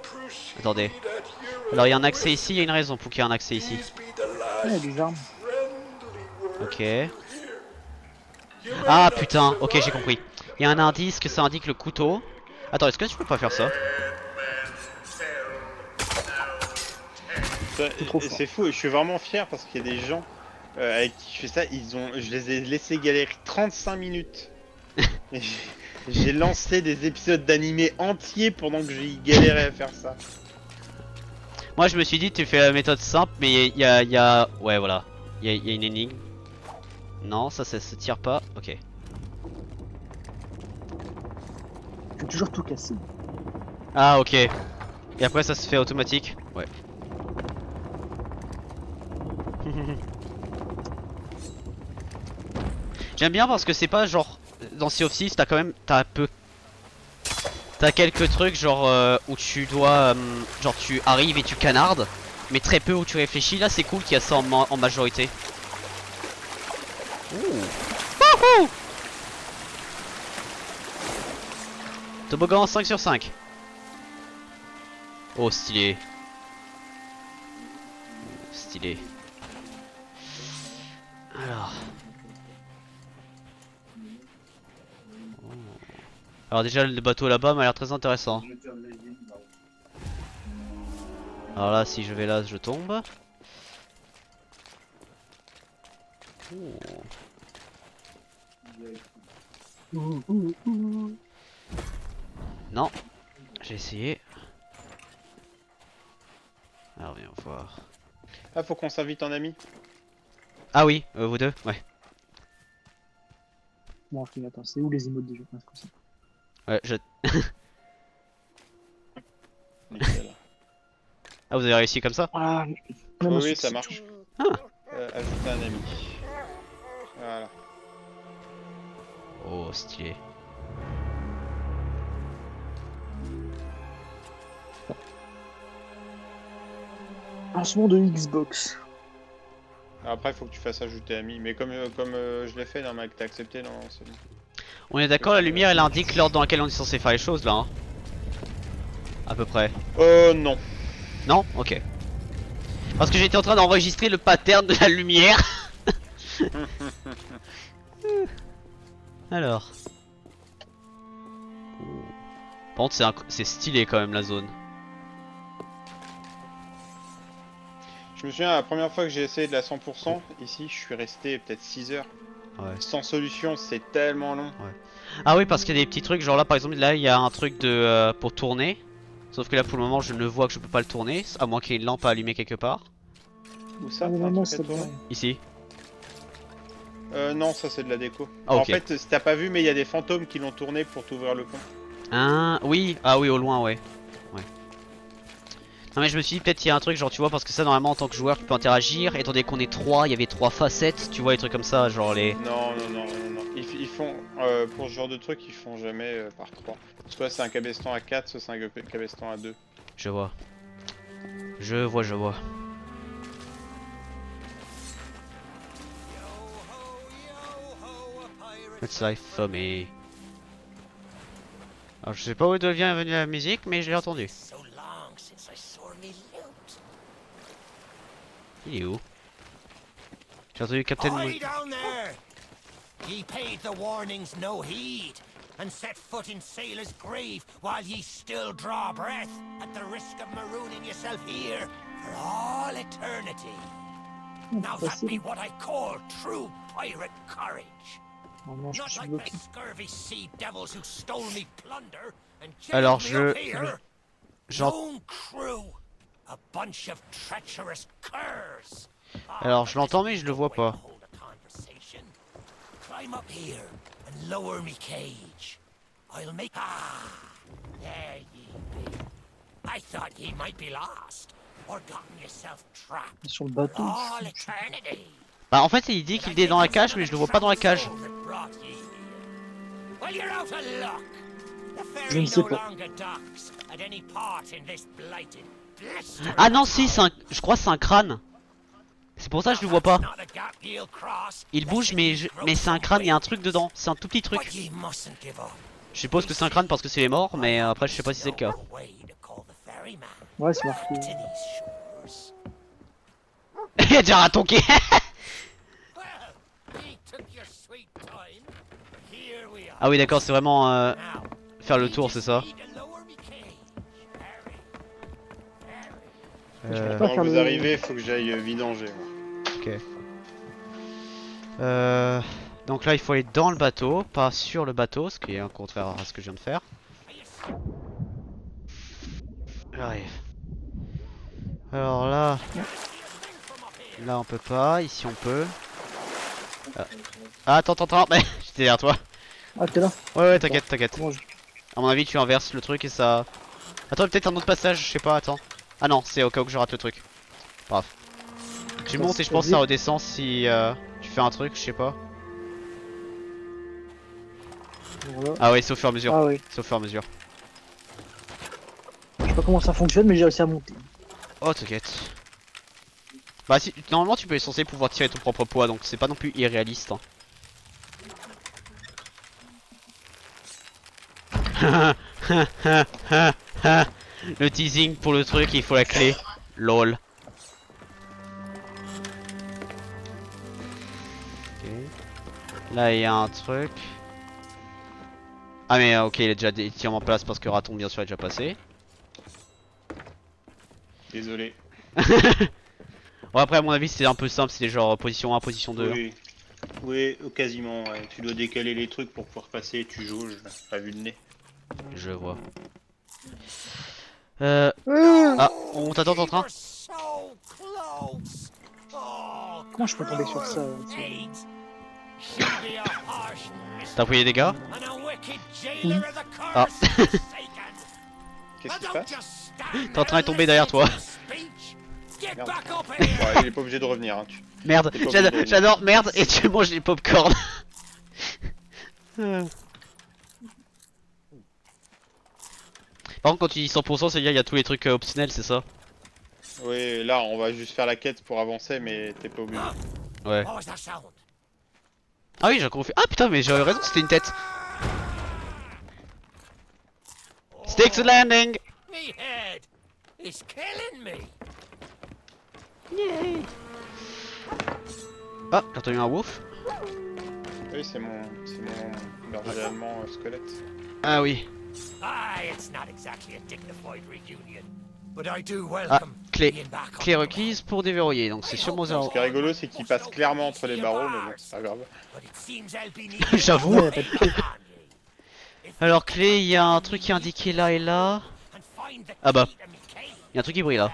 proceed Attendez. at your Alors il y a un accès ici, il y a une raison pour qu'il y ait un accès ici. These be the Ah, il y a last des armes. friendly words Ok. you hear. You Ah may not putain, ok j'ai compris. Il y a un indice que ça indique le couteau. Attends, est-ce que tu peux pas faire ça? C'est trop Et fort. c'est fou, et je suis vraiment fier parce qu'il y a des gens avec qui je fais ça, je les ai laissés galérer 35 minutes. Et j'ai lancé des épisodes d'animé entiers pendant que j'ai galéré à faire ça. Moi je me suis dit tu fais la méthode simple mais il y a... Ouais voilà. Il y a une énigme. Non, ça se tire pas. Ok. Je vais toujours tout casser. Ah ok. Et après ça se fait automatique. Ouais. J'aime bien parce que c'est pas genre dans Sea of Thieves t'as quand même t'as quelques trucs genre où tu dois genre tu arrives et tu canardes mais très peu où tu réfléchis. Là c'est cool qu'il y a ça en majorité. Ouh. Wouhou. Toboggan 5 sur 5. Oh, stylé. Stylé. Alors. Oh. Alors déjà le bateau là-bas m'a l'air très intéressant. Alors là si je vais là je tombe. Oh. Non, j'ai essayé. Alors viens voir. Ah, faut qu'on s'invite en ami. Ah oui, vous deux, ouais. Bon, ok, attends, c'est où les emotes déjà? Ah, c'est comme ça. Ouais, je... Nickel. Ah vous avez réussi comme ça? Ah, Oui, non, oui, c'est- ça marche. Ah. Ajouter un ami. Voilà. Oh stylé. Lancement de Xbox. Après, il faut que tu fasses ajouter ami. Mais comme je l'ai fait, non, mec, t'as accepté, non, c'est bon. On est d'accord, la lumière elle indique l'ordre dans lequel on est censé faire les choses là hein. À peu près. Non. Non? Ok. Parce que j'étais en train d'enregistrer le pattern de la lumière. Alors. Par contre c'est stylé quand même la zone. Je me souviens, la première fois que j'ai essayé de la 100%, ici, je suis resté peut-être 6 heures. Ouais. Sans solution, c'est tellement long. Ah oui parce qu'il y a des petits trucs genre là par exemple là il y a un truc de pour tourner. Sauf que là pour le moment je ne vois que je peux pas le tourner. À moins qu'il y ait une lampe à allumer quelque part. Où ça? Ah, mais t'as un non, truc à c'est tourner pas. Ici. Non, ça c'est de la déco. Ah, En ok. fait, si t'as pas vu, mais il y a des fantômes qui l'ont tourné pour t'ouvrir le pont. Ah oui, ah oui au loin ouais. Ouais. Non mais je me suis dit peut-être il y a un truc genre tu vois parce que ça normalement en tant que joueur tu peux interagir étant donné qu'on est 3, il y avait 3 facettes, tu vois les trucs comme ça genre les... Non, non, non, non, non. Ils font, pour ce genre de truc, ils font jamais par 3. Soit c'est un cabestan à 4, soit c'est un cabestan à 2. Je vois. Je vois. It's life for me. Alors je sais pas où vient venue la musique mais je l'ai entendu. So long since I saw me loot. Il est où? J'ai entendu Captain Mo... Oi down there! Ye paid the warnings no heed, and set foot in sailor's grave while ye still draw breath, at the risk of marooning yourself here for all eternity. Now that be what I call true pirate courage. Oh non, je Not suis like bloqué. the scurvy sea devils who stole me plunder and Alors, jailed me up here. j'en- Lone crew, a bunch of treacherous curs. Alors je l'entends mais je le vois pas. Hold a conversation. Climb up here and lower me cage. I'll make. Ah, there ye be. I thought ye might be lost or gotten yourself trapped Sur le bateau. for all eternity. Bah en fait il dit qu'il est dans la cage mais je le vois pas dans la cage. Well, you're out of luck. The Je ferry ne sais no pas. longer docks at any part in this blighted, blistering Ah non si, harbor. je crois que c'est un crâne. C'est pour ça que je le vois pas. Not a gap ye'll cross, Il bouge lest mais, mais c'est un crâne, il y a un truc dedans. C'est un tout petit But truc. ye mustn't give up. Je suppose que c'est un crâne parce que c'est les morts mais après je sais pas si c'est le cas. No way to call the ferryman Ouais, c'est marqué. to these shores. Il y a déjà un raton qui... Well, ye took your sweet time. Here we are. Ah oui d'accord c'est vraiment Now, faire le ye tour just c'est ça. need to lower me cage. Hurry. Euh, Pas Avant faire que vous le- arrivez, faut que j'aille vidanger. Moi. ok. Donc là il faut aller dans le bateau, pas sur le bateau, ce qui est un contraire à ce que je viens de faire. J'arrive. Alors là... Là on peut pas, ici on peut. Ah, attends, mais j'étais derrière toi. Ah, t'es là? Ouais t'inquiète. Moi, je... À mon avis tu inverses le truc et ça... Attends peut-être un autre passage, je sais pas, attends. Ah non, c'est au cas où que je rate le truc. Bref. Tu montes et je pense que ça redescend si tu fais un truc, je sais pas. Voilà. Ah ouais, c'est au fur et à mesure. Ah oui. C'est au fur et à mesure. Je sais pas comment ça fonctionne, mais j'ai réussi à monter. Oh t'inquiète. Bah si, normalement tu peux être censé pouvoir tirer ton propre poids, donc c'est pas non plus irréaliste. Hein. Le teasing pour le truc, il faut la clé. LOL. Ok. Là il y a un truc. Ah mais ok, il est déjà définitivement en place parce que Raton bien sûr est déjà passé. Désolé. Bon après à mon avis c'est un peu simple, c'est genre position 1, position 2. Oui, oui, quasiment. Ouais. Tu dois décaler les trucs pour pouvoir passer et tu jauges, pas vu le nez. Je vois. Ah, on t'attend en train. We were so close. Oh, Comment je peux tomber sur ça Nate. She'll be a harsh T'as pris les dégâts? and a wicked jailer of the Ah. curse forsaken. Qu'est-ce qui se Don't passe? just stand T'es en train de there tomber derrière toi. listening to speech. Get Merde. back up here. Ouais, il est pas obligé de revenir. Hein. Merde, T'es pas obligé de revenir. j'adore merde et tu manges les popcorn. Par contre quand tu dis 100% c'est-à-dire il y a tous les trucs optionnels c'est ça? Oui, là on va juste faire la quête pour avancer, mais t'es pas obligé. Ouais. What was that sound? Ah oui j'ai encore fait. Ah putain mais j'avais raison c'était une tête. Sticks and landing. Me head is killing me. Ah j'ai entendu un woof. Oui, c'est mon berger allemand squelette. Ah oui. It's not exactly a dignified reunion, but I do Ah welcome clé. being back on Clé the road. requise pour déverrouiller donc c'est sûrement zéro. Ce qui est rigolo, c'est qu'il passe clairement entre les barreaux, mais bon, c'est pas grave. But it seems I'll be J'avoue. Ouais, y a pas de clé. Alors clé il y a un truc qui est indiqué là et là. Ah bah. Il y a un truc qui brille là.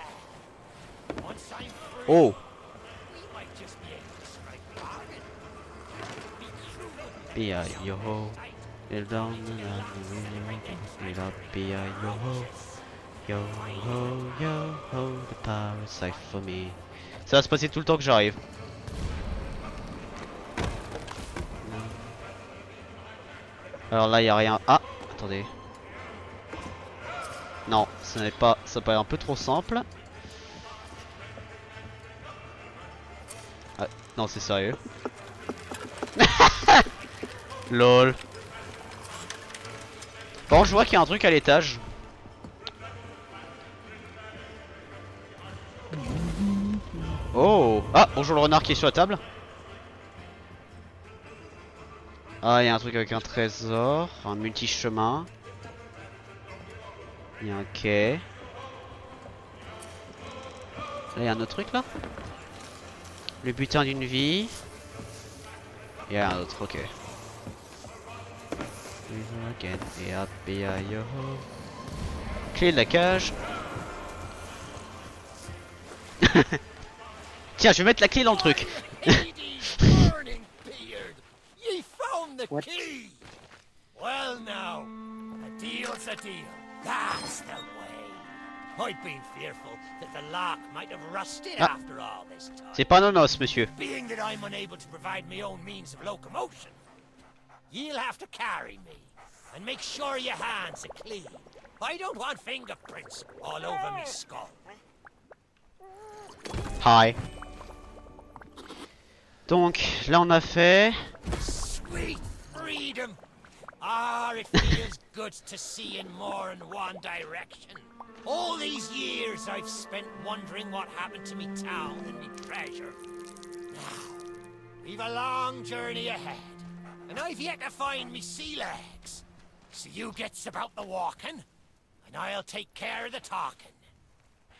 Oh. B.I.O. Il down il up B.I.O. Yo ho yo ho the power safe for me. Ça va se passer tout le temps que j'arrive. Alors là il y a rien. Ah attendez. Non, ce n'est pas. Ça paraît un peu trop simple. Ah, non c'est sérieux. LOL. Bon je vois qu'il y a un truc à l'étage. Oh. Ah bonjour le renard qui est sur la table. Ah il y a un truc avec un trésor. Un multi-chemin. Il y a un quai. Là il y a un autre truc là. Le butin d'une vie. Il y a un autre, ok. Et hop, et yo. Clé de la cage. Tiens, je vais mettre la clé dans le truc. Burning beard, ye found the What? key. Well now, a deal's a deal. That's the way. I've been fearful that the lock might have rusted Ah. after all this time. C'est pas nonos, monsieur. Being that I'm unable to provide my own means of locomotion, you'll have to carry me and make sure your hands are clean. I don't want fingerprints all over me skull. Hi. Donc, là on a fait. Sweet freedom! Ah, it feels good to see in more than one direction. All these years I've spent wondering what happened to me town and me treasure. Now, we've a long journey ahead, and I've yet to find me sea legs. So you gets about the walking, and I'll take care of the talking.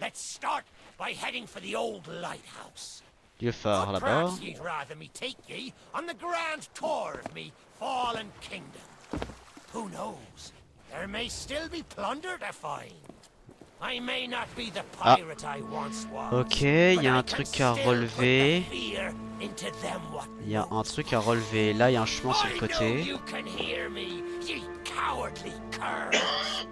Let's start by heading for the old lighthouse. Lieu phare Or là-bas. perhaps ye'd rather me take ye on the grand tour of me fallen kingdom. Who knows? There may still be plunder to find. I may not be the pirate I once was. Ok, il but y a I un can truc still à put relever. the fear into them what Il y a un knows. truc à relever. Là, il y a un chemin sur le I know côté. you can hear me, ye cowardly curs.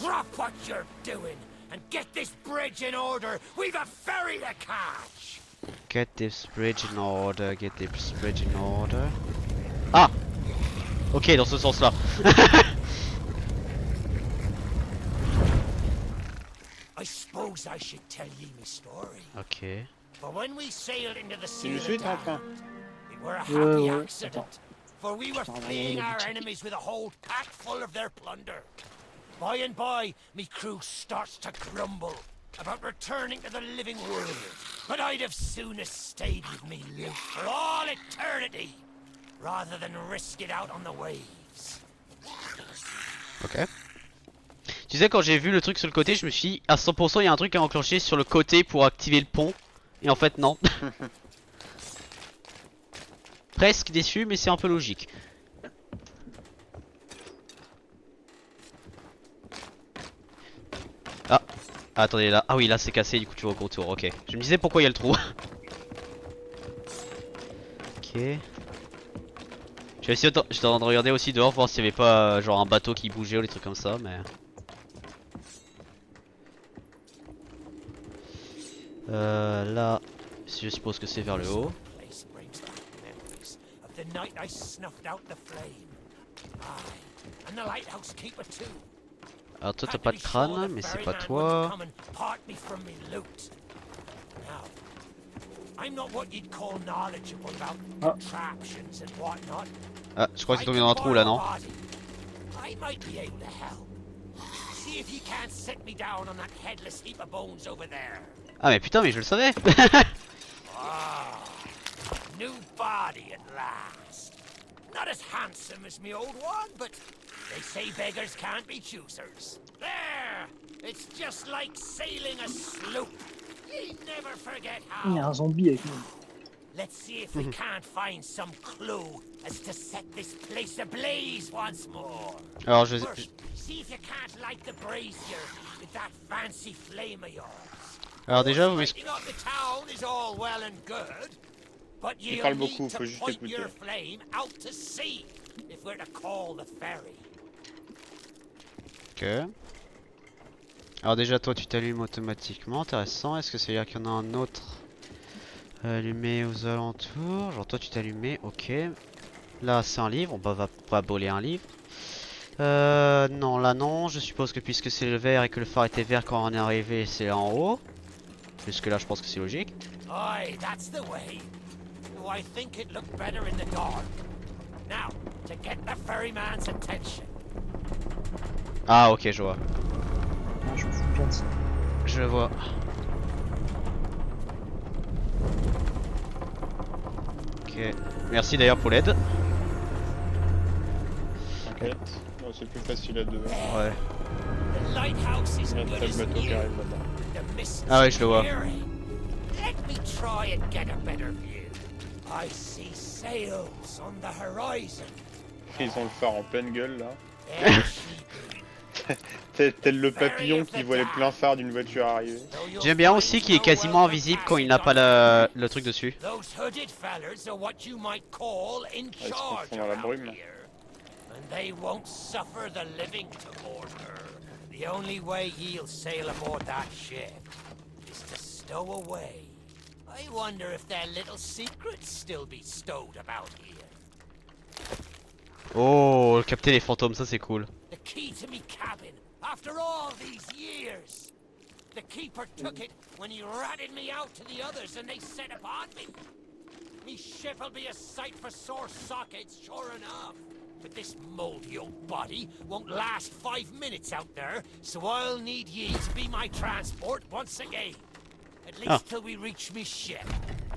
Drop what you're doing and get this bridge in order. We've a ferry to catch. Get this bridge in order. Get this bridge in order. Ah. Ok, dans ce sens-là. I suppose I should tell ye my story. Ok. For when we sailed into the Tu sea nous of suis, t'es en Dark, train? it were a Ouais, happy ouais, accident. attends. For we were Putain, fleeing ouais, our ouais. enemies with a hold packed full of their plunder. By and by, me crew starts to grumble about returning to the living world. But I'd have sooner stayed with me loot for all eternity, rather than risk it out on the waves. Ok. Tu sais, quand j'ai vu le truc sur le côté, je me suis dit à 100% il y a un truc à enclencher sur le côté pour activer le pont. Et en fait non. Presque déçu, mais c'est un peu logique. Ah, attendez là. Ah oui, là c'est cassé, du coup tu vas au contour. Ok. Je me disais pourquoi il y a le trou. Ok. J'ai essayé j'étais en train de regarder aussi dehors voir s'il y avait pas genre un bateau qui bougeait ou des trucs comme ça, mais. Là, je suppose que c'est vers le haut. Place brings back memories of the night I snuffed out the flame. Aye, and the lighthouse keeper too. Alors toi t'as pas de crâne, mais c'est pas toi. Ah, je crois que c'est tombé dans un trou là, non? Ah mais putain, mais je le savais. New body at last. Not as handsome as me old one, but they say beggars can't be choosers. There! It's just like sailing a sloop. You never forget Il y a how. un zombie avec nous. Let's see if we can't find some clue as to set this place ablaze once more. Alors First, see if you can't light the brazier with that fancy flame of yours. alors déjà vous Lighting up the town is all well and good, but Il you'll parle need beaucoup, to faut juste point écouter. your flame out to sea if we're to call the ferry. Ok. Alors déjà toi tu t'allumes automatiquement, intéressant. Est-ce que c'est à dire qu'il y en a un autre allumé aux alentours? Genre toi tu t'es allumé, ok. Là c'est un livre, on va pas voler un livre. Non là non, je suppose que puisque c'est le vert et que le phare était vert quand on est arrivé, c'est en haut. Jusque là je pense que c'est logique. Aye, that's the way. Though I think it looked better in the dark. Now, to get the ferryman's attention. Ah ok je vois. Ah, je me fous bien de ça. Je vois. Ok. Merci d'ailleurs pour l'aide. T'inquiète. Non, c'est plus facile à deux. Ouais. The lighthouse is Il y a good un as bateau qui new. arrive là-bas. The mist Ah ouais, je le vois. clearing. Let me try and get a better view. I see sails on the horizon. Ils ont le phare en pleine gueule là. There she be. Tel le papillon qui voit les pleins phares d'une voiture arriver. Though you'll J'aime bien find aussi qu'il est no quasiment welcome invisible quand il n'a passage pas on le truc dessus. Those hooded fellers are what you might call in se charge confondent dans la around brume. here. And they won't suffer the living to board her. The only way ye'll sail aboard that ship is to stow away. I wonder if their little secrets still be stowed about here. Oh, capter les fantômes, ça c'est cool. The key to me cabin, after all these years. The keeper took it when he ratted me out to the others and they set upon me. Me ship'll be a sight for sore sockets, sure enough. But this moldy old body won't last 5 minutes out there, so I'll need ye to be my transport once again. At least till we reach me ship.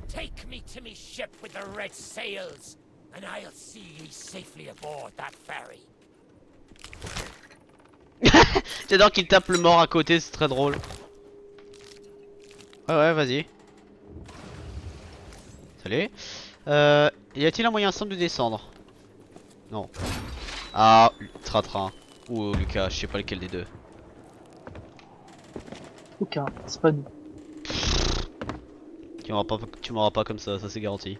Take me to me ship with the red sails, and I'll see ye safely aboard that ferry. J'adore qu'il tape le mort à côté, c'est très drôle. Ouais ouais, vas-y. Salut. Y a-t-il un moyen simple de descendre? Non. Ah, Tratrain. Ou Lucas, je sais pas lequel des deux. Aucun, c'est pas nous. Tu m'auras pas comme ça c'est garanti.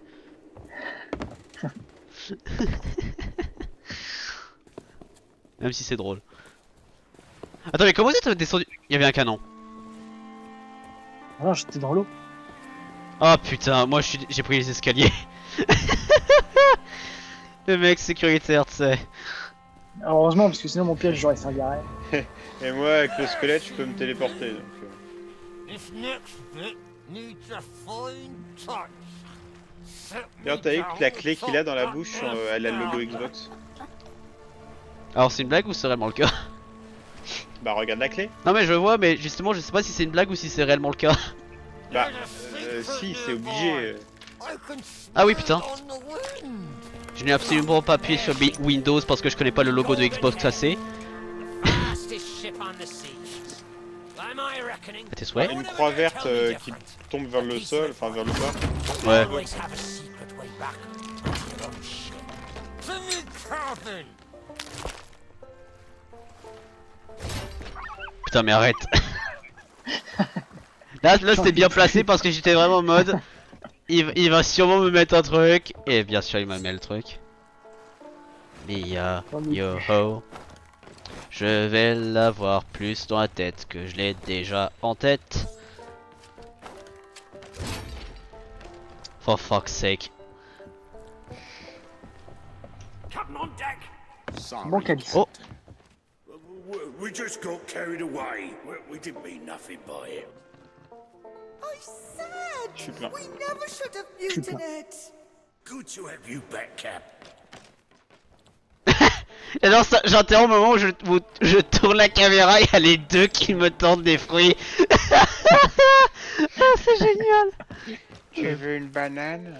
Même si c'est drôle. Attends, mais comment vous êtes descendu? Il y avait un canon. Ah non, j'étais dans l'eau. Oh putain, moi j'ai pris les escaliers. Le mec sécuritaire, tu sais. Heureusement, parce que sinon mon piège j'aurais servi à rien. Et moi, avec le squelette, je peux me téléporter. Donc, This next bit needs a fine touch. D'ailleurs, t'as vu que la clé qu'il a dans la bouche, elle a le logo Xbox. Alors c'est une blague ou c'est vraiment le cas? Bah regarde la clé. Non mais je vois, mais justement je sais pas si c'est une blague ou si c'est réellement le cas. Bah si, c'est obligé. Ah oui putain. Je n'ai absolument pas appuyé sur Windows parce que je connais pas le logo de Xbox classé. À tes souhaits. Une croix verte qui tombe vers le sol, enfin vers le bas. Ouais. Putain mais arrête. Là c'était bien placé parce que j'étais vraiment en mode il va sûrement me mettre un truc. Et bien sûr il m'a mis le truc. Lia, yo ho. Je vais l'avoir plus dans la tête que je l'ai déjà en tête. For fuck's sake. Bon calice. Oh. We just got carried away. We didn't mean nothing by it. I said Je suis plein. we never should have mutinied. Good to have you back, Cap. Et alors j'interromps au moment où je tourne la caméra, il y a les deux qui me tendent des fruits. Ah, c'est génial. Tu veux une banane?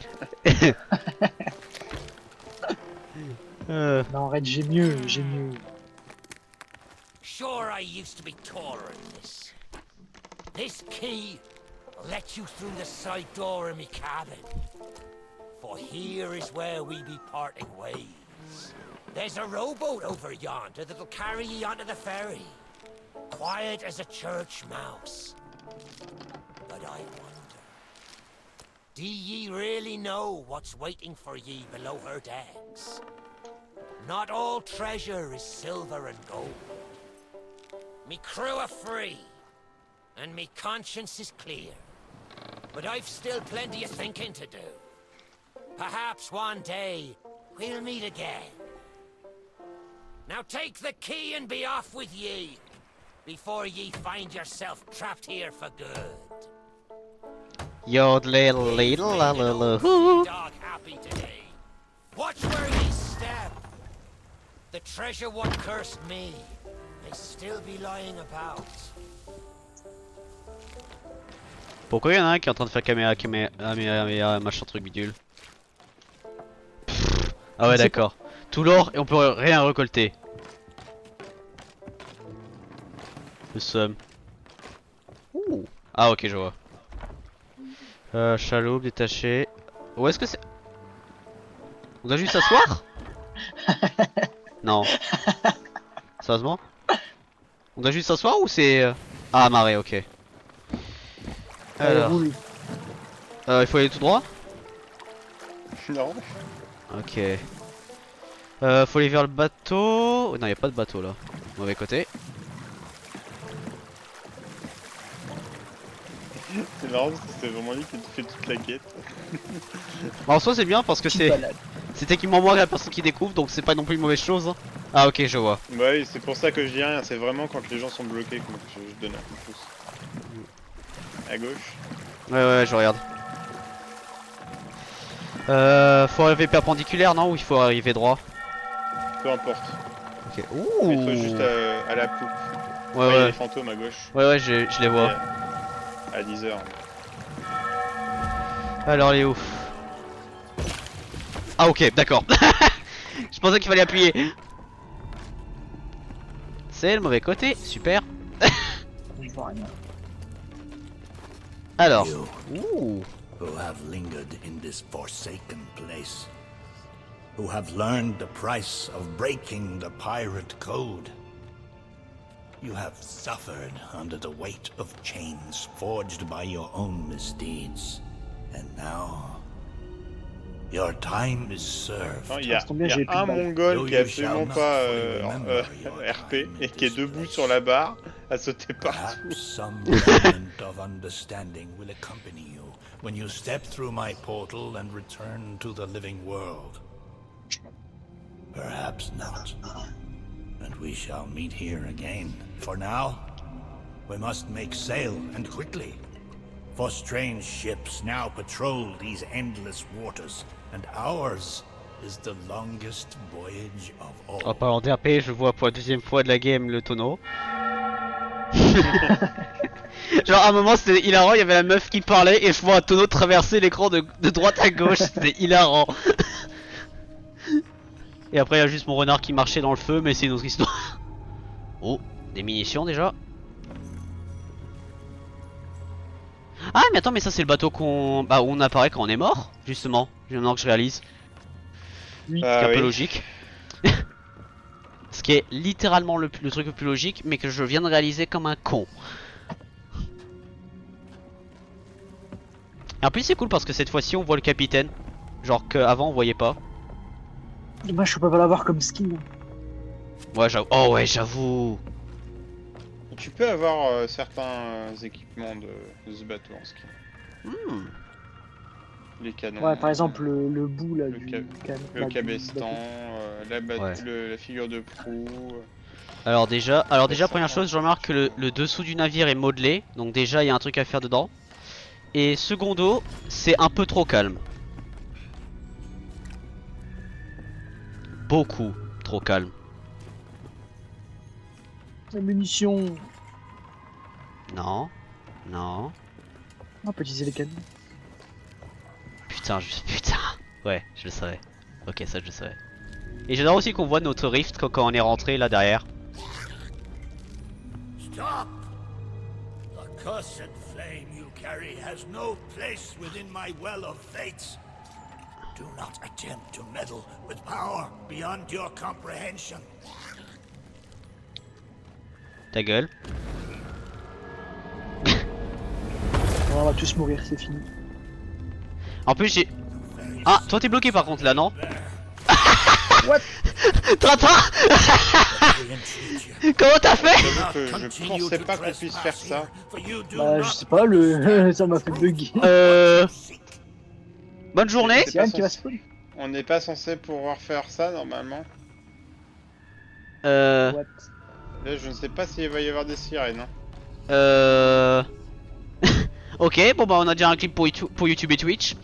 Non, arrête, j'ai mieux, j'ai mieux. Sure, I used to be taller than this. This key will let you through the side door of me cabin. For here is where we be parting ways. There's a rowboat over yonder that'll carry ye onto the ferry. Quiet as a church mouse. But I wonder, do ye really know what's waiting for ye below her decks? Not all treasure is silver and gold. Me crew are free, and me conscience is clear. But I've still plenty of thinking to do. Perhaps one day we'll meet again. Now take the key and be off with ye, before ye find yourself trapped here for good. Yodelay little la la la hoo. Dog happy today. Watch where ye step. The treasure what cursed me may still be lying about. Pourquoi il y en a un qui est en train de faire caméra machin truc bidule? Ah ouais d'accord. Tout l'or et on peut rien récolter. Le somme. Ouh. Ah ok je vois. Chaloupe détaché. Où est-ce que c'est? On doit juste s'asseoir? Non. Sérieusement? On doit juste s'asseoir ou c'est... Ah marée ok. Alors... Oui. il faut aller tout droit? Non. Ok. Faut aller vers le bateau. Non, y a pas de bateau là. Mauvais côté. C'est marrant parce que c'est vraiment lui qui te fait toute la quête. En soi, c'est bien parce que c'est techniquement moi la personne qui découvre, donc c'est pas non plus une mauvaise chose. Hein. Ah, ok, je vois. Bah oui, c'est pour ça que je dis rien. C'est vraiment quand les gens sont bloqués que je donne un coup de pouce. À gauche. Ouais, je regarde. Faut arriver perpendiculaire, non? Ou il faut arriver droit? Peu importe. Ok. Ouh. Mets-toi juste à la poupe. Ouais, Il y a ouais. les fantômes à gauche. Ouais, je les vois. À 10h. Alors, les ouf. Ah, ok, d'accord. Je pensais qu'il fallait appuyer. C'est le mauvais côté, super. Je vois rien. Alors. You Ouh. who have lingered in this forsaken place, who have learned the price of breaking the pirate code. You have suffered under the weight of chains forged by your own misdeeds. And now, your time is served. Il y a un mongol qui est absolument pas RP et qui est debout sur la barre à sauter partout. Perhaps some moment of understanding will accompany you when you step through my portal and return to the living world. Perhaps not. And we shall meet here again. For now, we must make sail, and quickly. For strange ships now patrol these endless waters, and ours is the longest voyage of all. En parlant d'RP, je vois pour la deuxième fois de la game le tonneau. Genre à un moment c'était hilarant, il y avait la meuf qui parlait et je vois un tonneau traverser l'écran de droite à gauche, c'était hilarant. Et après il y a juste mon renard qui marchait dans le feu, mais c'est une autre histoire. Oh, des munitions déjà. Ah mais attends, mais ça c'est le bateau qu'on... Bah où on apparaît quand on est mort, justement. Maintenant que je réalise. Oui. C'est un peu logique. Ce qui est littéralement le truc le plus logique, mais que je viens de réaliser comme un con. Et en plus c'est cool parce que cette fois-ci on voit le capitaine. Genre qu'avant on voyait pas. Dommage, je peux pas l'avoir comme skin. Ouais j'avoue. Oh ouais j'avoue. Tu peux avoir certains équipements de ce bateau en ski. Les canons. Ouais, par exemple le bout là, le cabestan, la figure de proue. Alors déjà première chose, je remarque que le dessous du navire est modelé. Donc déjà il y a un truc à faire dedans. Et secondo, c'est un peu trop calme. Beaucoup trop calme. La munition. Non. Non. On peut utiliser les canons. Putain, putain. Ouais, je le savais. Ok, ça je le savais. Et j'adore aussi qu'on voit notre rift quand on est rentré là derrière. Stop! The cursed flame you carry has no place within my well of fates. Do not attempt to meddle with power beyond your comprehension. Ta gueule. On va tous mourir, c'est fini. En plus j'ai... Ah, toi t'es bloqué par contre là, non? What? Tintin. Comment t'as fait? Je pensais pas qu'on puisse faire ça. Bah je sais pas, le ça m'a fait bugger. Bonne journée. C'est Yann qui va spawn. On n'est pas censé pouvoir faire ça normalement. What? Là je ne sais pas s'il va y avoir des sirènes. Hein. Ok, bon bah on a déjà un clip pour YouTube et Twitch.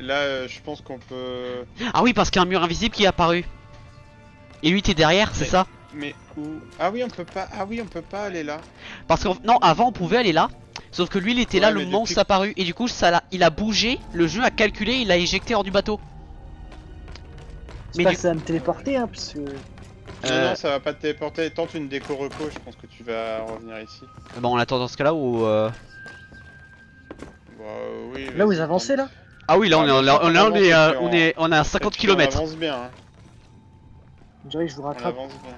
Là je pense qu'on peut... Ah oui, parce qu'il y a un mur invisible qui est apparu. Et lui t'es derrière, c'est ça? Mais où? Ah oui on peut pas. Ah oui on peut pas aller là. Parce que non, avant on pouvait aller là. Sauf que lui il était là le moment où ça apparu. Et du coup il a bougé, le jeu a calculé, il l'a éjecté hors du bateau. Mais ça va me téléporter hein parce que... Non, ça va pas te téléporter. Tente une déco reco, je pense que tu vas revenir ici. Bon on attend dans ce cas là ou... Bah, oui, là où vous avancez là? Ah oui là on est à 50 km. On avance bien hein. Je dirais que je vous rattrape. On avance bien.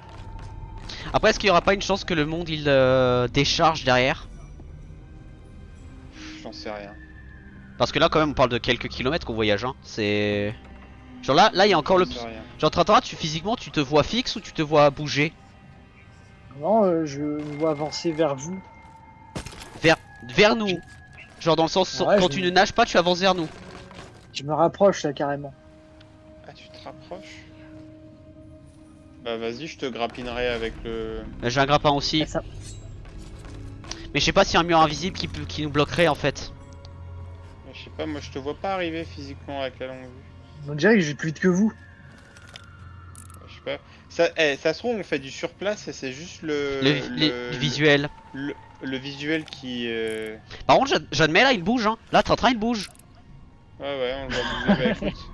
Après est-ce qu'il y aura pas une chance que le monde il décharge derrière? J'en sais rien. Parce que là quand même on parle de quelques kilomètres qu'on voyage hein. C'est... Genre là il y a encore le... Genre Tintin, physiquement tu te vois fixe ou tu te vois bouger? Non je me vois avancer vers vous. Vers nous? Genre dans le sens ouais, quand tu ne nages pas tu avances vers nous? Je me rapproche là carrément. Ah tu te rapproches? Bah vas-y je te grappinerai avec le... J'ai un grappin aussi. Ça... Mais je sais pas s'il y a un mur invisible qui nous bloquerait en fait. Je sais pas, moi je te vois pas arriver physiquement avec la longue vue. On dirait que j'ai plus vite que vous. Je sais pas. Ça se trouve on fait du surplace et c'est juste le visuel. Le visuel qui... Par contre j'admets là il bouge hein. Là Tintin il bouge. Ouais on le voit bouger, bah écoute.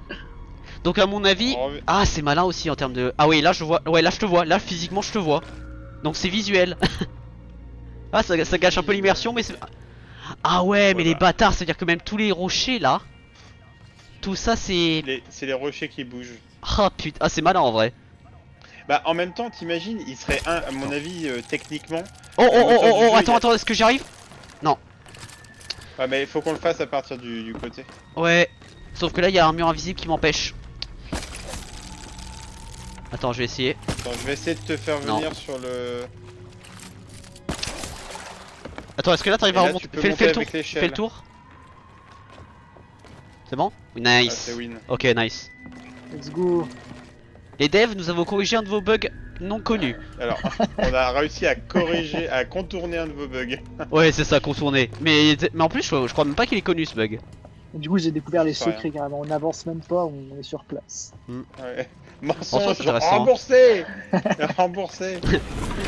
Donc à mon avis... Ah c'est malin aussi en termes de... Ah oui là je vois... Ouais là je te vois, là physiquement je te vois. Donc c'est visuel. Ah ça gâche un peu l'immersion mais c'est... Ah ouais mais les bâtards, c'est à dire que même tous les rochers là... Tout ça c'est... C'est les rochers qui bougent. Ah putain, ah c'est malin en vrai. Bah en même temps t'imagines, il serait à mon avis techniquement... Oh attends, est-ce que j'y arrive? Non. Ouais mais il faut qu'on le fasse à partir du côté. Ouais, sauf que là il y a un mur invisible qui m'empêche. Attends je vais essayer. Attends je vais essayer de te faire venir sur le... Attends est-ce que là t'arrives à remonter? Fais le tour. Fais le tour. C'est bon? Nice. C'est win. Ok nice. Let's go. Les devs, nous avons corrigé un de vos bugs non connus. Alors, on a réussi à corriger, à contourner un de vos bugs. Ouais, c'est ça, contourner. Mais en plus, je crois même pas qu'il est connu ce bug. Et du coup, j'ai découvert les secrets rien. carrément. On n'avance même pas, on est sur place. Ouais. Mensonge, intéressant. remboursé. Remboursé.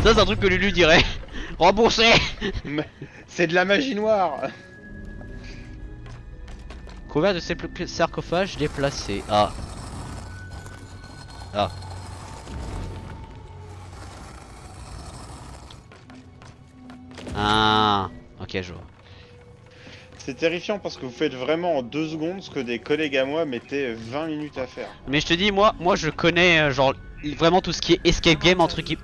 Ça, c'est un truc que Lulu dirait. Remboursé. Mais c'est de la magie noire. Couvert de ces sarcophages déplacés. Ah. Ah. Ah. Ok, je vois. C'est terrifiant parce que vous faites vraiment en 2 secondes ce que des collègues à moi mettaient 20 minutes à faire. Mais je te dis, moi je connais genre vraiment tout ce qui est escape game entre qui.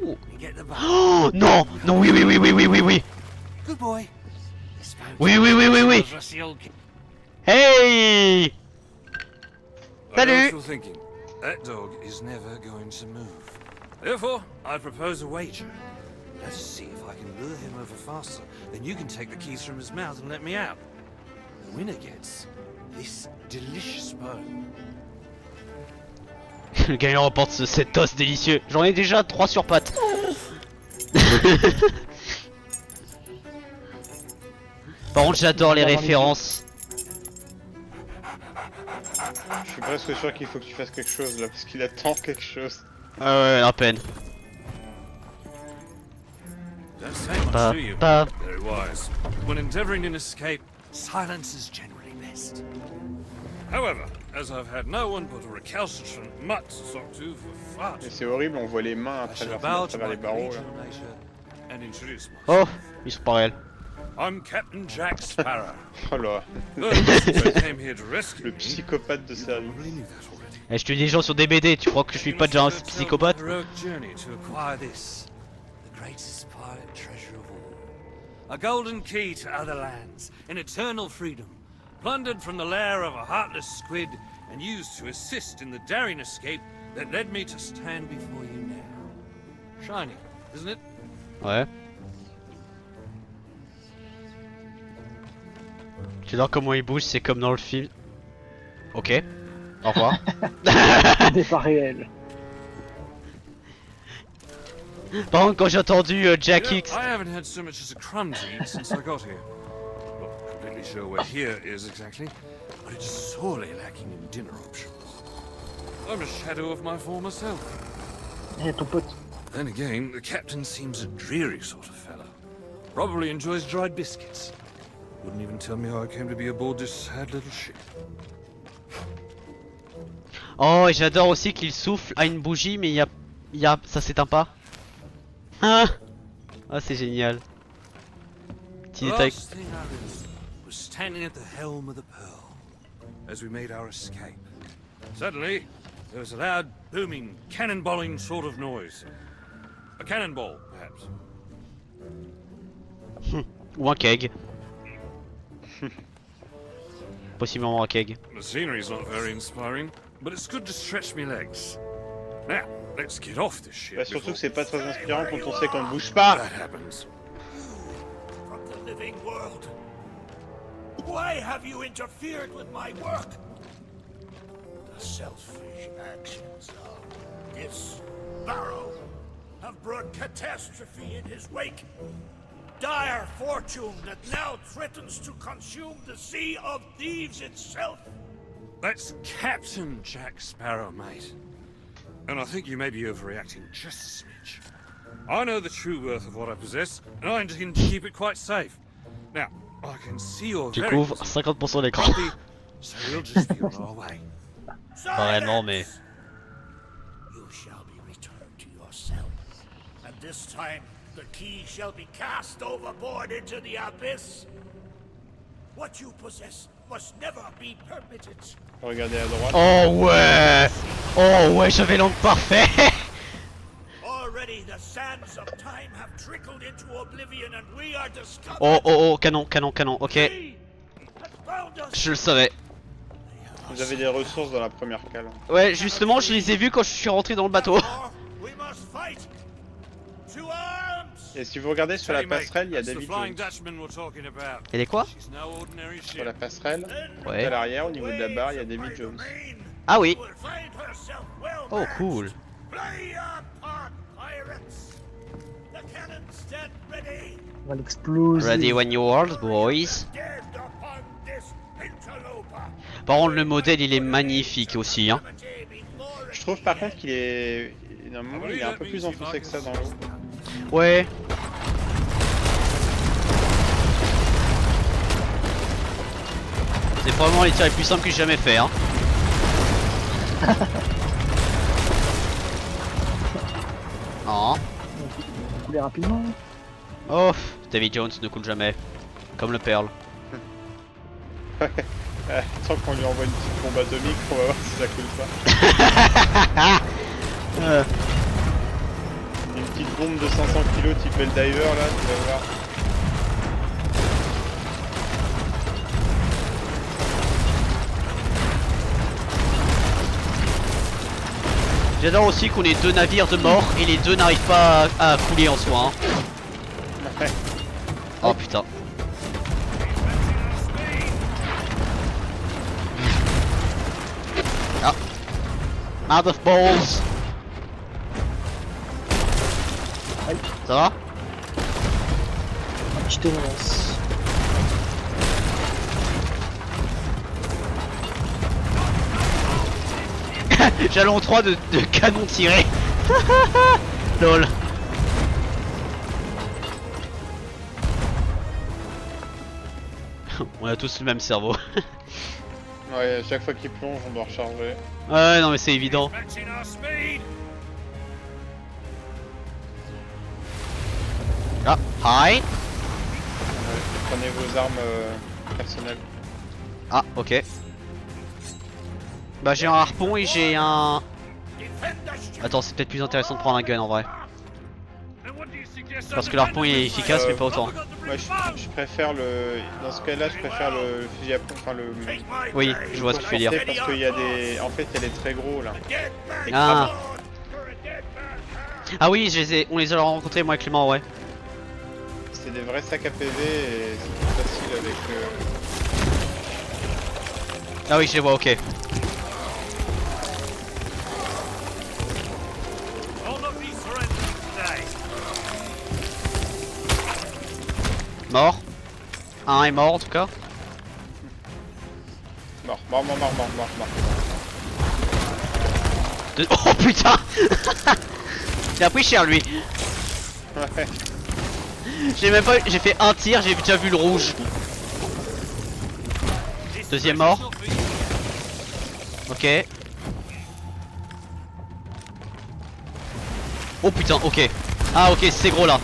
Ouh. Oh non, non, oui, oui, oui, oui, oui, oui, oui. Good boy. Oui, oui, oui, oui, oui. Hey. I know Salut. what you're thinking. That dog is never going to move. Therefore, I propose a wager. Let's see if I can lure him over faster. Then you can take the keys from his mouth and let me out. The winner gets this delicious bone. Le gagnant remporte cet os délicieux. J'en ai déjà 3 sur pattes. Par contre, j'adore les références. Je suis presque sûr qu'il faut que tu fasses quelque chose là parce qu'il attend quelque chose. Ah ouais, à peine. Don't say much, Ba, do you? ba. Very wise. When endeavoring an escape, silence is generally best. However, as I've had no one but a recalcitrant mutt to talk to for far Mais too c'est horrible, on voit les mains à I shall travers, bow à to travers my les barreaux là. collegial nature and introduce myself. Oh, ils sont pas réels. I'm Captain Jack Sparrow. Oh là, Though since I came here to rescue le me, psychopathe de you service. probably knew that already. Eh, je tue des gens sur des BD, tu crois que je suis pas déjà un psychopathe? Heroic journey to acquire this, the greatest pirate treasure of all. A golden key to other lands, in eternal freedom, plundered from the lair of a heartless squid, and used to assist in the daring escape that led me to stand before you now. Shiny, isn't it? Ouais. J'adore comment il bouge, c'est comme dans le film. Ok. Au revoir. n'est pas réel. Par contre, quand j'ai entendu Jack You know, X. I haven't had so much as a crumb to eat since I got here. Not completely sure where here is exactly, but it's sorely lacking in dinner options. I'm a shadow of my former self. Eh, ton pote. Then again, the captain seems a dreary sort of fellow. Probably enjoys dried biscuits. Wouldn't even tell me how I came to be aboard this sad little ship. Oh, et j'adore aussi qu'il souffle à une bougie, mais ça s'éteint pas. Ah, ah c'est génial. Petit The détail. last thing I remember was standing at the helm of the Pearl as we made our escape. Suddenly, there was a loud, booming, cannonballing sort of noise. A cannonball, perhaps. Ou un keg. Possiblement un keg. The scenery's not very inspiring, but it's good to stretch me legs. Now, let's get off this ship Bah, surtout before que c'est pas très inspirant quand on sait qu'on ne bouge pas. that happens. From the living world. Why have you interfered with my work? The selfish actions of this Barrow have brought catastrophe in his wake. Dire fortune that now threatens to consume the Sea of Thieves itself. That's Captain Jack Sparrow, mate. And I think you may be overreacting just a smidge. I know the true worth of what I possess, and I intend to keep it quite safe. Now, I can see you're Tu very couvres busy. 50% d'écran. Grumpy, so we'll just be on our way. Pas réellement, mais. You shall be returned to yourself. And this time, the key shall be cast overboard into the abyss. What you possess must never be permitted. Regardez à droite. Oh ouais. Oh ouais, j'avais l'angle parfait. Already the sands of time have trickled into oblivion and we are discovered. Oh oh oh, canon, canon, canon, ok. He has found us. Je le savais. Vous avez des ressources dans la première cale. Ouais, justement, je les ai vus quand je suis rentré dans le bateau. Therefore, we must fight. To arms! Et si vous regardez sur la Say, mate, passerelle, il y a that's the David Flying Jones. Dutchman we're talking about. Et les quoi? She's no ordinary Sur la ship. passerelle, à Ouais. l'arrière, au niveau de la barre, il y a David Jones. Ah oui. Will find herself well Oh matched. cool. Play your part, pirates! The cannons stand ready! On va l'exploser. Ready when you are, boys. Dead upon this interloper! Par contre, le modèle il est magnifique aussi, hein. Je trouve par contre qu'il est... Normalement, il est un peu plus enfoncé que ça dans l'eau. Ouais. C'est probablement les tirs les plus simples que j'ai jamais fait, hein. Non. Couler rapidement. Oh, Davy Jones ne coule jamais. Comme le Pearl. Tant qu'on lui envoie une petite bombe atomique, on va voir si ça coule pas. Une petite bombe de 500 kg type Helldiver là, tu vas voir. J'adore aussi qu'on ait 2 navires de mort et les deux n'arrivent pas à couler en soi. Hein. Ouais. Oh putain. Ah. Out of balls. Ça va? Un petit menace. Jalon 3 de canon tiré. Lol. On a tous le même cerveau. Ouais, à chaque fois qu'il plonge, on doit recharger. Ouais, non mais c'est évident. Matching our speed. Ah, hi. Ouais, prenez vos armes personnelles. Ah, ok. Bah j'ai un harpon et j'ai un... Attends, c'est peut-être plus intéressant de prendre un gun en vrai. Parce que l'harpon il est efficace mais pas autant. Moi je préfère le... Dans ce cas-là, je préfère le fusil à pompe, enfin le... Oui, je vois ce que tu veux dire. Parce qu'il y a des... En fait, elle est très gros là. Ah. Ah oui, on les a rencontrés moi et Clément, ouais. C'est des vrais sacs à PV et c'est plus facile avec... Ah oui, je les vois, ok. Mort. Un est mort en tout cas. Mort. Oh putain. Il a pris cher lui. Ouais. J'ai même pas... J'ai fait un tir, j'ai déjà vu le rouge. Deuxième mort. Ok. Oh putain, ok. Ah ok, c'est gros là.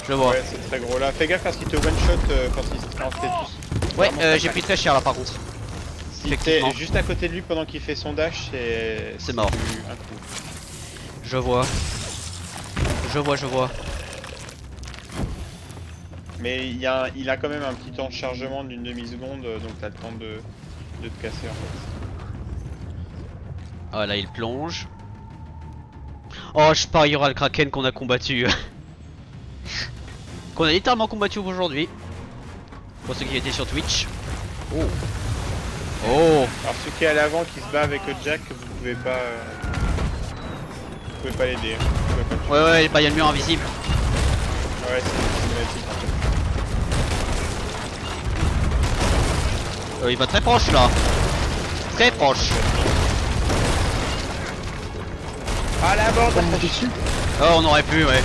Je le vois. Ouais, c'est très gros là. Fais gaffe parce qu'il te one shot quand il se en fait tous. Ouais, j'ai pris très cher là par contre. Si t'es juste à côté de lui pendant qu'il fait son dash, c'est mort. Un coup. Je vois. Je vois. Mais il a quand même un petit temps de chargement d'une demi-seconde, donc t'as le temps de te casser en fait. Ah là il plonge. Oh je parie il y aura le Kraken qu'on a combattu. Qu'on a littéralement combattu aujourd'hui. Pour ceux qui étaient sur Twitch. Oh. Oh. Alors ceux qui est à l'avant qui se bat avec Jack, vous pouvez pas l'aider. Hein. Ouais bah il y a le mur invisible. Ouais c'est cinématique en fait. Il va très proche là. Très proche. Ah la bande. Oh on aurait pu ouais.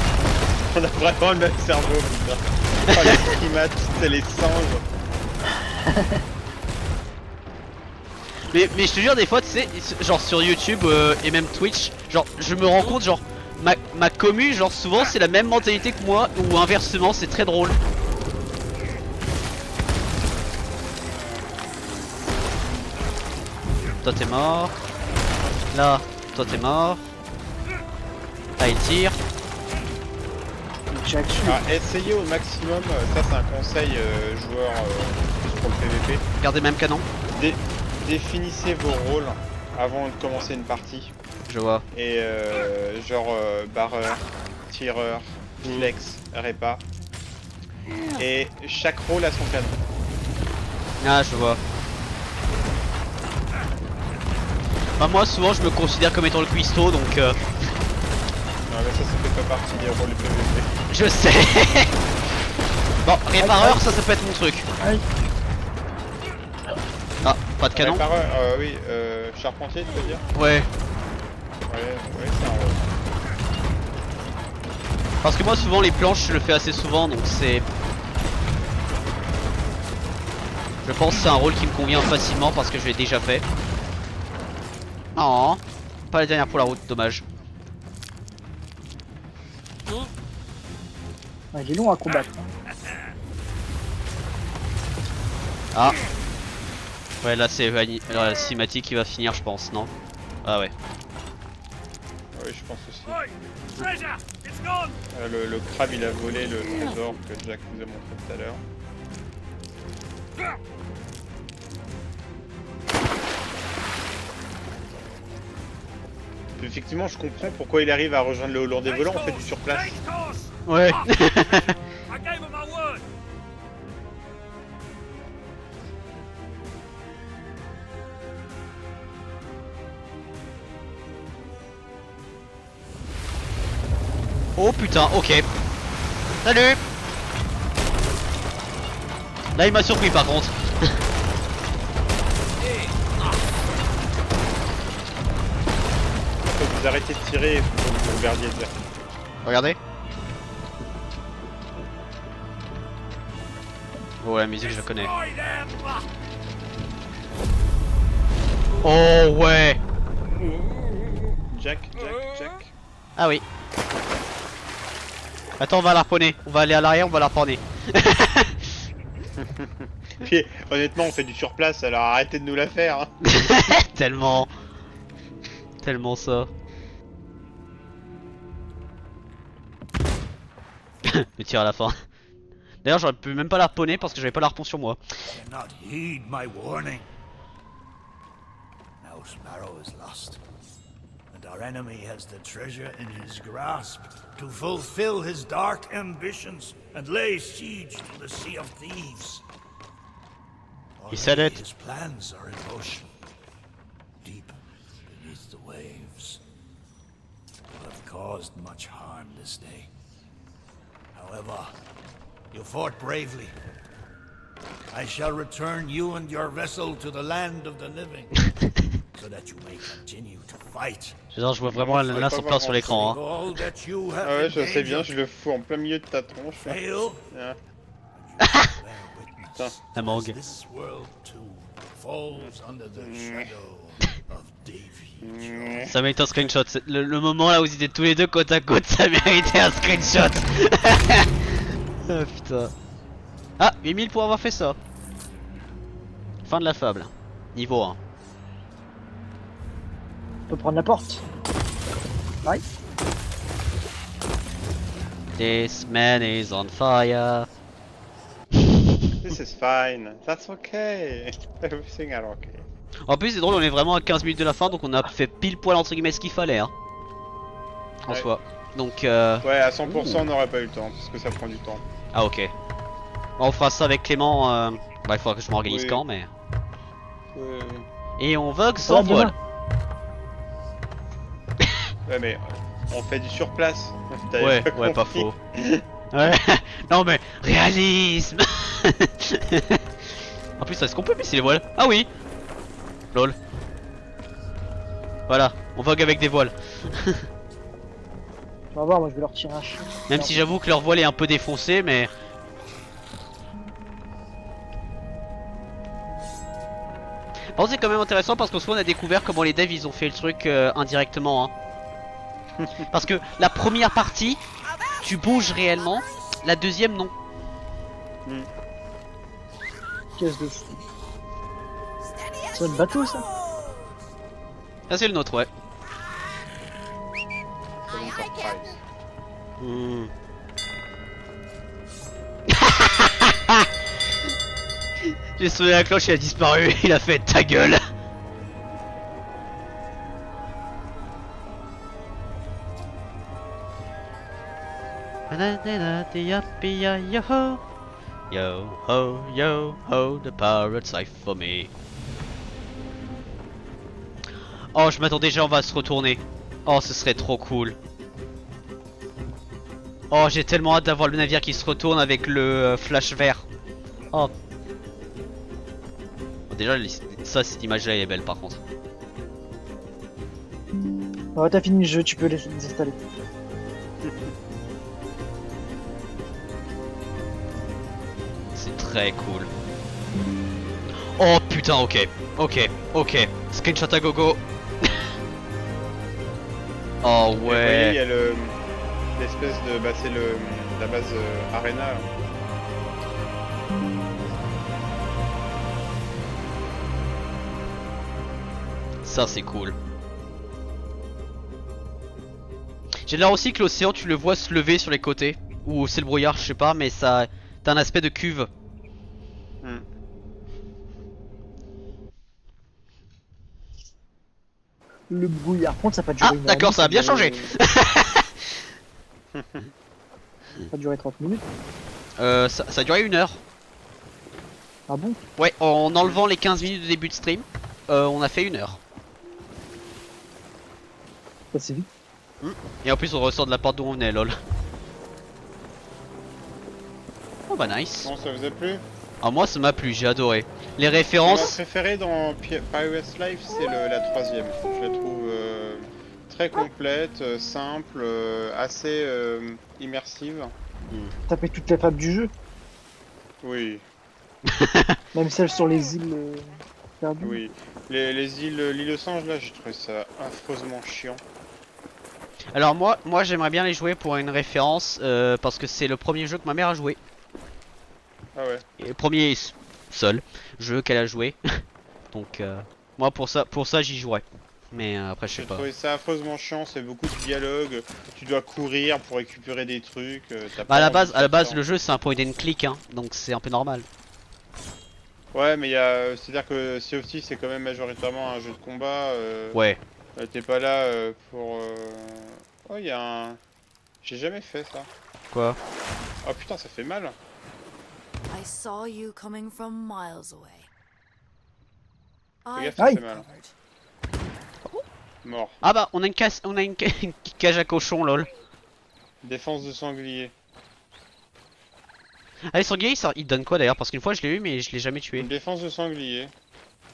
On a vraiment le même cerveau putain. Oh les primates, c'est les singes. mais je te jure des fois tu sais, genre sur YouTube et même Twitch, genre je me rends compte genre ma commu genre souvent c'est la même mentalité que moi ou inversement c'est très drôle. Toi t'es mort. Là, toi t'es mort. Là il tire. Essayez au maximum, ça c'est un conseil joueur plus pour le PVP. Gardez même canon. Définissez vos rôles avant de commencer une partie. Je vois. Et genre barreur, tireur, flex, répa. Et chaque rôle a son canon. Ah je vois. Bah moi souvent je me considère comme étant le cuistot donc Non mais ça fait pas partie des rôles PVP. Je sais. Bon, répareur ça peut être mon truc. Ah, pas de canon. Répareur, oui, charpentier tu veux dire? Ouais. Ouais, c'est un rôle. Parce que moi souvent les planches je le fais assez souvent donc c'est... Je pense que c'est un rôle qui me convient facilement parce que je l'ai déjà fait. Non, pas la dernière pour la route, dommage. Ouais, il est long à combattre. Ah. Ouais là c'est la cinématique qui va finir je pense, non? Ah ouais. Oui, je pense aussi. Le crabe il a volé le trésor que Jack vous a montré tout à l'heure. Effectivement, je comprends pourquoi il arrive à rejoindre le Hollandais volant, on fait du surplace. Ouais. Oh putain, ok. Salut. Là il m'a surpris par contre. Faut que vous arrêtez de tirer et faut que vous regardiez direct. Regardez. Oh la musique je la connais. Oh ouais. Jack. Ah oui. Attends on va la harponner. On va aller à l'arrière, on va la harponner. Puis honnêtement on fait du surplace alors arrêtez de nous la faire. Hein. Tellement. Tellement ça. Le tir à la fin. D'ailleurs j'aurais pu même pas la harponner parce que j'avais pas la harpon sur moi. Cannot heed my warning. Now Sparrow is lost, and our enemy has the treasure in his grasp to fulfill his dark ambitions and lay siege to the Sea of Thieves. He said it. His plans are in motion, deep beneath the waves. You have caused much harm this day. However, you fought bravely. I shall return you and your vessel to the land of the living, so that you may continue to fight. Je vois vraiment l'ananas en plein sur l'écran. Hein. Ah ouais, je sais bien, je le fous en plein milieu de ta tronche. Yeah. Putain. La mangue. Ça mérite un screenshot. Le moment là où ils étaient tous les deux côte à côte, ça méritait un screenshot. Oh putain. Ah, 8000 pour avoir fait ça. Fin de la fable. Niveau 1. On peut prendre la porte. Ouais. This man is on fire. This is fine, that's okay. Everything is okay. En plus c'est drôle, on est vraiment à 15 minutes de la fin donc on a fait pile poil entre guillemets ce qu'il fallait hein. En soi. Donc ouais à 100% on n'aurait pas eu le temps parce que ça prend du temps. Ah ok. Bon, on fera ça avec Clément, bah il faudra que je m'organise quand mais... Et on vogue sans vol. Ouais mais on fait du surplace. Ouais, ouais pas faux. Ouais, non mais réalisme. En plus est-ce qu'on peut baisser les voiles? Ah oui. Lol. Voilà, on vogue avec des voiles. On va voir, moi je vais leur tirer un chien. Même si j'avoue que leur voile est un peu défoncé mais... Par contre c'est quand même intéressant parce qu'en soi on a découvert comment les devs ils ont fait le truc indirectement hein. Parce que la première partie tu bouges réellement, la deuxième non. Caisse de fou. C'est le bateau ça? Ça c'est le nôtre ouais. J'ai sonné la cloche, il a disparu, il a fait ta gueule. Yo ho, the pirate's life for me. Oh, je m'attends déjà, on va se retourner. Oh, ce serait trop cool. Oh, j'ai tellement hâte d'avoir le navire qui se retourne avec le flash vert. Oh. Bon, déjà, ça, cette image-là, elle est belle par contre. Ouais, t'as fini le jeu, tu peux les désinstaller. C'est très cool. Oh putain, ok. Ok. Screenshot à gogo. Oh Et vous voyez, il y ouais. a l'espèce de... Bah c'est la base Arena. Là. Ça c'est cool. J'ai l'air aussi que l'océan tu le vois se lever sur les côtés. Ou c'est le brouillard, je sais pas, mais ça... T'as un aspect de cuve. Hmm. Le brouillard. Par contre, ça va pas durer Ah une heure d'accord, dix, ça a bien durer- changé. Ça va durer 30 minutes. Ça a duré 1 heure. Ah bon? Ouais, en enlevant les 15 minutes de début de stream, on a fait 1 heure. Ça c'est vite. Et en plus on ressort de la porte d'où on venait, lol. Oh bah nice. Bon, ça vous a plu? Ah moi ça m'a plu, j'ai adoré. Les Ma références... préférée dans Pirates Life, c'est la troisième. Je la trouve très complète, simple, assez immersive. T'as fait toutes les fables du jeu. Oui, Même celles sur les îles perdues. oui. Les îles, l'île aux singes, là, j'ai trouvé ça affreusement chiant. Alors moi j'aimerais bien les jouer pour une référence parce que c'est le premier jeu que ma mère a joué. Ah ouais. Et le premier seul jeu qu'elle a joué. Donc moi pour ça j'y jouerais. Mais après je sais J'ai pas. trouvé ça affreusement chiant, c'est beaucoup de dialogue, tu dois courir pour récupérer des trucs. T'as Bah pas à la envie de base faire ça. le jeu c'est un point and click hein, donc c'est un peu normal. Ouais, mais c'est-à-dire que Sea of Thieves c'est quand même majoritairement un jeu de combat. Ouais. T'es pas là pour. Oh, il y a un. J'ai jamais fait ça. Quoi? Oh putain, ça fait mal. I saw you coming from miles away. Fais I gaffe, ça Aïe. fait mal. Mort. Ah bah on a une cage à cochon lol. Défense de sanglier. Ah les sangliers il donne quoi d'ailleurs? Parce qu'une fois je l'ai eu mais je l'ai jamais tué. Une défense de sanglier.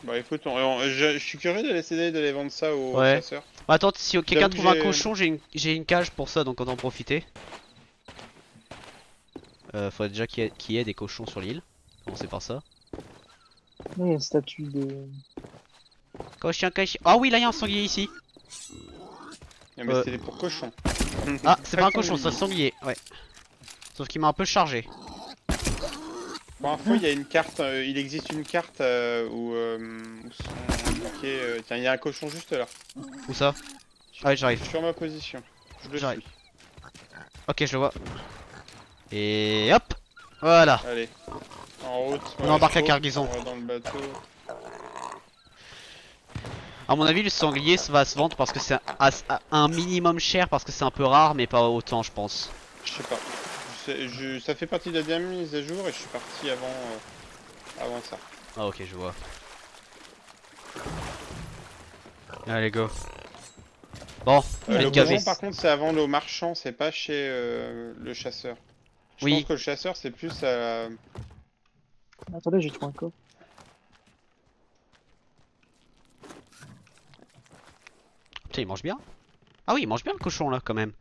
Bah écoute, je suis curieux d'aller vendre ça aux Ouais. chasseurs. Bah, attends, si quelqu'un J'avoue que trouve un j'ai- cochon, j'ai une cage pour ça, donc on en profiter. Faudrait déjà qu'il y ait des cochons sur l'île. Commencer par ça. Il y a une statue de. Cochon. Ah oui, là il y a un sanglier ici. Non, mais c'était pour cochons. Ah, c'est pas un cochon, c'est un sanglier. Ouais. Sauf qu'il m'a un peu chargé. Pour info, il y a une carte, il existe une carte où sont indiqués. Tiens, il y a un cochon juste là. Où ça? Ah ouais, j'arrive. Sur ma position. Je le J'arrive. suis. Ok, je le vois. Et hop. Voilà. Allez. En route. On embarque la cargaison. On va dans le bateau. À mon avis, le sanglier va se vendre parce que c'est un minimum cher parce que c'est un peu rare, mais pas autant, je pense. Je sais pas. Ça fait partie de la dernière mise à jour et je suis parti avant ça. Ah ok, je vois. Allez, go. Bon, je vais Le te gaver. cochon par contre c'est à vendre aux marchands, c'est pas chez le chasseur. Je Oui. pense que le chasseur c'est plus à... Attendez, j'ai trouvé un coffre. Putain, il mange bien. Ah oui, il mange bien le cochon là, quand même.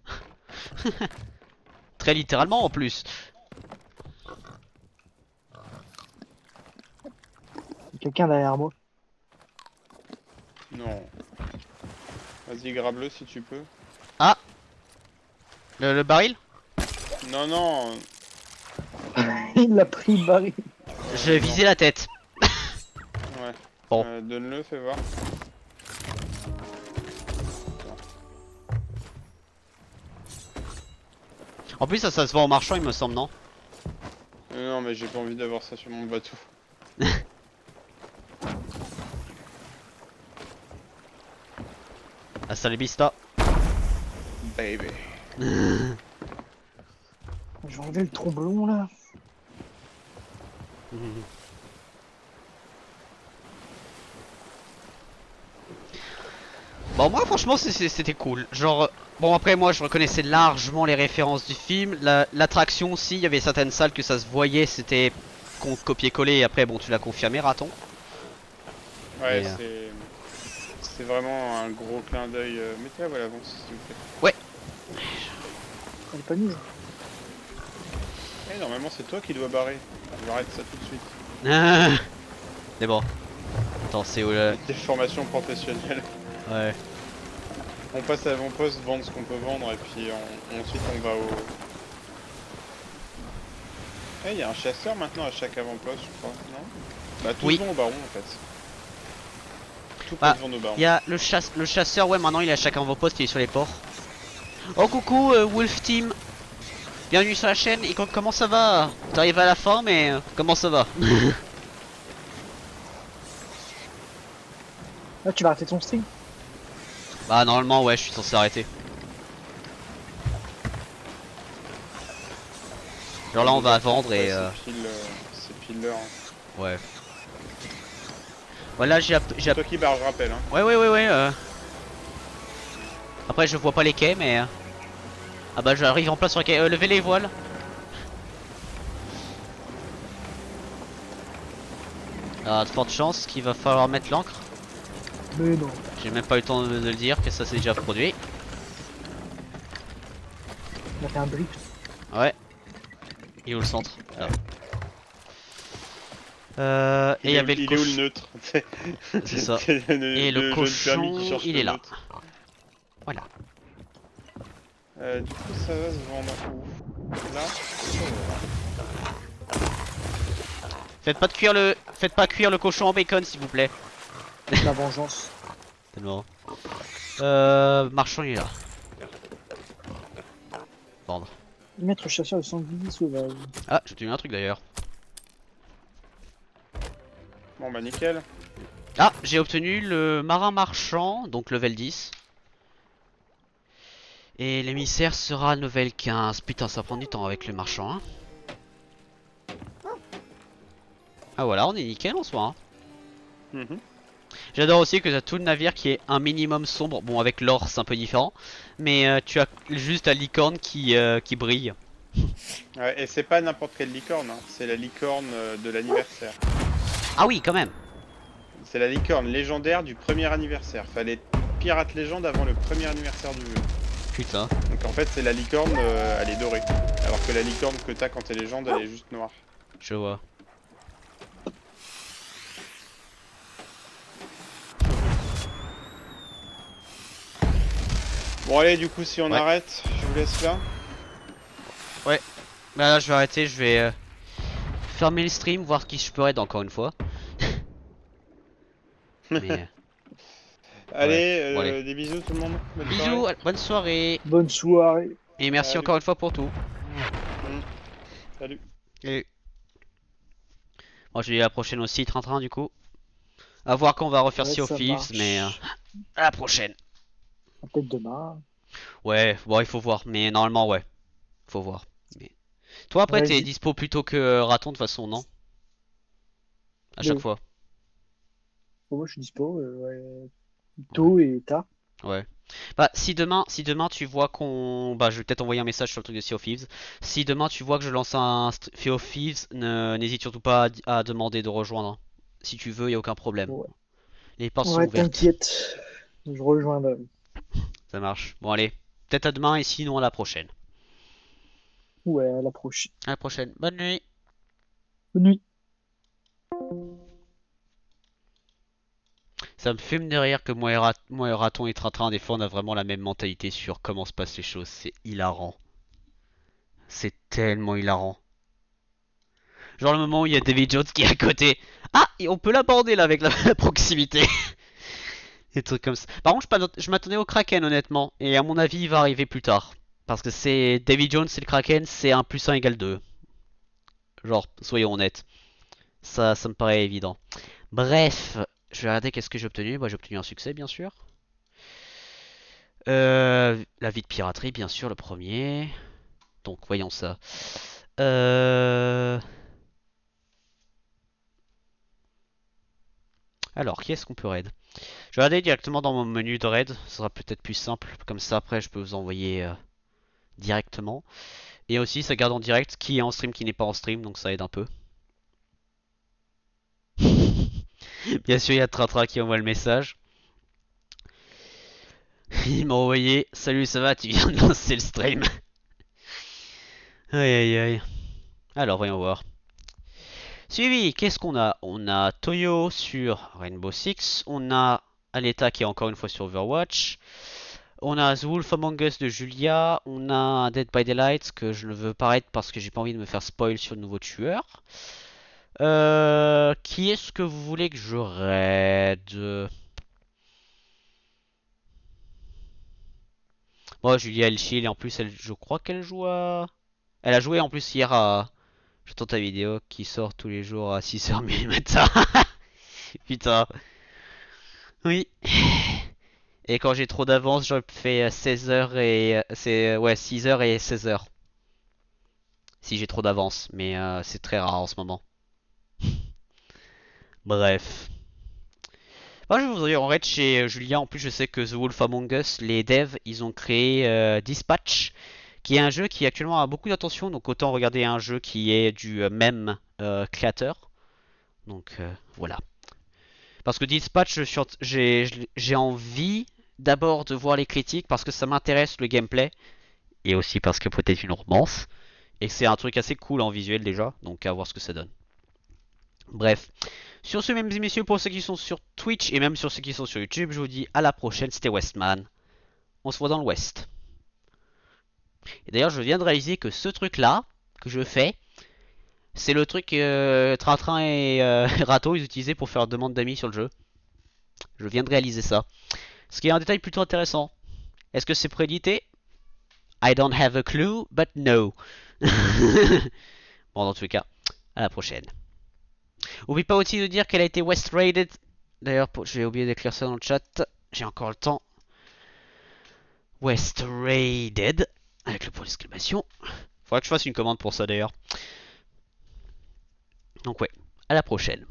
Très littéralement en plus. Il y a quelqu'un derrière moi. Non. Vas-y grabe-le si tu peux. Ah, le baril? Non non. Il a pris le baril. J'ai visé la tête. Ouais. Bon. Donne-le, fais voir. En plus, ça se vend en marchand, il me semble, non? Non mais j'ai pas envie d'avoir ça sur mon bateau. Hasta la vista. Baby. Je vais enlever le tromblon là. Bon, moi franchement c'était cool. Genre, bon après moi je reconnaissais largement les références du film. L'attraction aussi, il y avait certaines salles que ça se voyait, c'était copier-coller et après bon tu l'as confirmé raton. Ouais, Et, c'est vraiment un gros clin d'œil. Mettez-la à l'avance s'il vous plaît. Elle est pas mise. Et normalement c'est toi qui dois barrer. J'arrête ça tout de suite. C'est bon. Attends, c'est où là? Des formations professionnelles. Ouais. On passe à l'avant-poste, vendre ce qu'on peut vendre et puis ensuite on va au... Eh, il y a un chasseur maintenant à chaque avant-poste, je crois, non? Bah tous Oui. vont au baron en fait. Tout Ah, peut vendre au baron. il y a le chasseur, ouais, maintenant il est à chaque avant-poste, il est sur les ports. Oh coucou Wolf Team. Bienvenue sur la chaîne, et comment ça va? T'arrives à la fin, mais comment ça va? Là, tu vas arrêter ton stream. Bah normalement ouais, je suis censé arrêter. Genre là on va vendre et C'est pile l'heure. ouais. Voilà, j'ai C'est toi qui barre, je rappelle. Hein. Ouais. Après je vois pas les quais mais ah bah j'arrive en place sur les quais. Levez les voiles. Ah, de fortes chances qu'il va falloir mettre l'ancre. Mais non. J'ai même pas eu le temps de le dire que ça s'est déjà produit. On a fait un drift. Ouais. Il est où le centre? Là. Et il y avait le Il est cochon. où le neutre? C'est ça. Et le cochon, il est là. Voilà. Du coup, ça va se vendre où? Là? Faites pas cuire le cochon en bacon s'il vous plaît. La vengeance. Tellement. Marchand il est là. Vendre. Maître chasseur de sanglier sauvage. Ah, j'ai obtenu un truc d'ailleurs. Bon bah nickel. Ah, j'ai obtenu le marin marchand, donc level 10. Et l'émissaire sera level 15. Putain, ça prend du temps avec le marchand. Hein. Ah voilà, on est nickel en soi. Hein. J'adore aussi que tu as tout le navire qui est un minimum sombre. Bon, avec l'or c'est un peu différent. Mais tu as juste la licorne qui brille. Ouais, et c'est pas n'importe quelle licorne, hein. C'est la licorne de l'anniversaire. Ah oui, quand même. C'est la licorne légendaire du premier anniversaire. Fallait pirate légende avant le premier anniversaire du jeu. Putain. Donc en fait c'est la licorne, elle est dorée. Alors que la licorne que t'as quand t'es légende, elle est juste noire. Je vois. Bon allez, du coup si on arrête, je vous laisse là. Ouais. Bah là je vais arrêter, je vais fermer le stream, voir qui je peux aider encore une fois. Mais, allez, bon, allez. des bisous tout le monde. Bisous, bonne soirée. Bonne soirée. Et merci Salut. encore une fois pour tout. Salut. Et... Bon, je dis à la prochaine aussi, Train du coup. À voir quand on va refaire Sea of Thieves, mais à la prochaine. Peut-être demain. Ouais, bon, il faut voir, mais normalement, ouais. Faut voir. Mais... Toi, après, t'es dispo plutôt que Raton, de toute façon, non? À chaque fois. Bon, moi, je suis dispo, ouais. Tôt et tard. Ouais. Bah, si demain tu vois qu'on... Bah, je vais peut-être envoyer un message sur le truc de Sea of Thieves. Si demain tu vois que je lance un Sea of Thieves, n'hésite surtout pas à demander de rejoindre. Si tu veux, y a aucun problème. Ouais. Les portes sont Ouais, ouvertes. t'inquiète. Je rejoindrai. Ça marche. Bon, allez. Peut-être à demain et sinon à la prochaine. Ouais, à la prochaine. À la prochaine. Bonne nuit. Bonne nuit. Ça me fume de rire que moi et Raton et Train, des fois, on a vraiment la même mentalité sur comment se passent les choses. C'est hilarant. C'est tellement hilarant. Genre le moment où il y a David Jones qui est à côté. Ah, et on peut l'aborder là avec la proximité. Des trucs comme ça. Par contre, je m'attendais au Kraken honnêtement. Et à mon avis, il va arriver plus tard. Parce que c'est David Jones et le Kraken, c'est 1 + 1 = 2. Genre, soyons honnêtes. Ça me paraît évident. Bref, je vais regarder qu'est-ce que j'ai obtenu. Bah, j'ai obtenu un succès, bien sûr. La vie de piraterie, bien sûr, le premier. Donc, voyons ça. Alors, qui est-ce qu'on peut raid? Je vais regarder directement dans mon menu de raid. Ce sera peut-être plus simple. Comme ça, après, je peux vous envoyer directement. Et aussi, ça garde en direct qui est en stream, qui n'est pas en stream. Donc, ça aide un peu. Bien sûr, il y a Tratra qui envoie le message. Il m'a envoyé: salut, ça va, tu viens de lancer le stream. Aïe aïe aïe. Alors, voyons voir. Suivi, qu'est-ce qu'on a? On a Toyo sur Rainbow Six. On a Aleta qui est encore une fois sur Overwatch. On a The Wolf Among Us de Julia. On a Dead by Daylight que je ne veux pas raid parce que j'ai pas envie de me faire spoil sur le nouveau tueur. Qui est-ce que vous voulez que je raid? Moi, Julia elle chill et en plus je crois qu'elle joue à... Elle a joué en plus hier à... J'attends ta vidéo qui sort tous les jours à 6h du matin. Putain. Oui. Et quand j'ai trop d'avance, je fais 16h et... C'est... Ouais, 6h et 16h. Si j'ai trop d'avance. Mais c'est très rare en ce moment. Bref. Moi, je voudrais en raid chez Julia. En plus, je sais que The Wolf Among Us, les devs, ils ont créé Dispatch, qui est un jeu qui actuellement a beaucoup d'attention. Donc, autant regarder un jeu qui est du même créateur. Donc, voilà. Parce que Dispatch, j'ai envie d'abord de voir les critiques parce que ça m'intéresse le gameplay. Et aussi parce que peut-être une romance. Et que c'est un truc assez cool en visuel déjà. Donc, à voir ce que ça donne. Bref. Sur ce, mesdames et messieurs, pour ceux qui sont sur Twitch et même sur ceux qui sont sur YouTube, je vous dis à la prochaine. C'était Westman. On se voit dans le West. Et d'ailleurs, je viens de réaliser que ce truc-là, que je fais, c'est le truc Train et Rato, ils utilisaient pour faire demande d'amis sur le jeu. Je viens de réaliser ça. Ce qui est un détail plutôt intéressant. Est-ce que c'est prédité? I don't have a clue, but no. Bon, dans tous les cas, à la prochaine. N'oublie pas aussi de dire qu'elle a été West Raided. D'ailleurs, j'ai oublié d'écrire ça dans le chat. J'ai encore le temps. West Raided. Avec le point d'exclamation. Faudra que je fasse une commande pour ça d'ailleurs. Donc ouais, à la prochaine.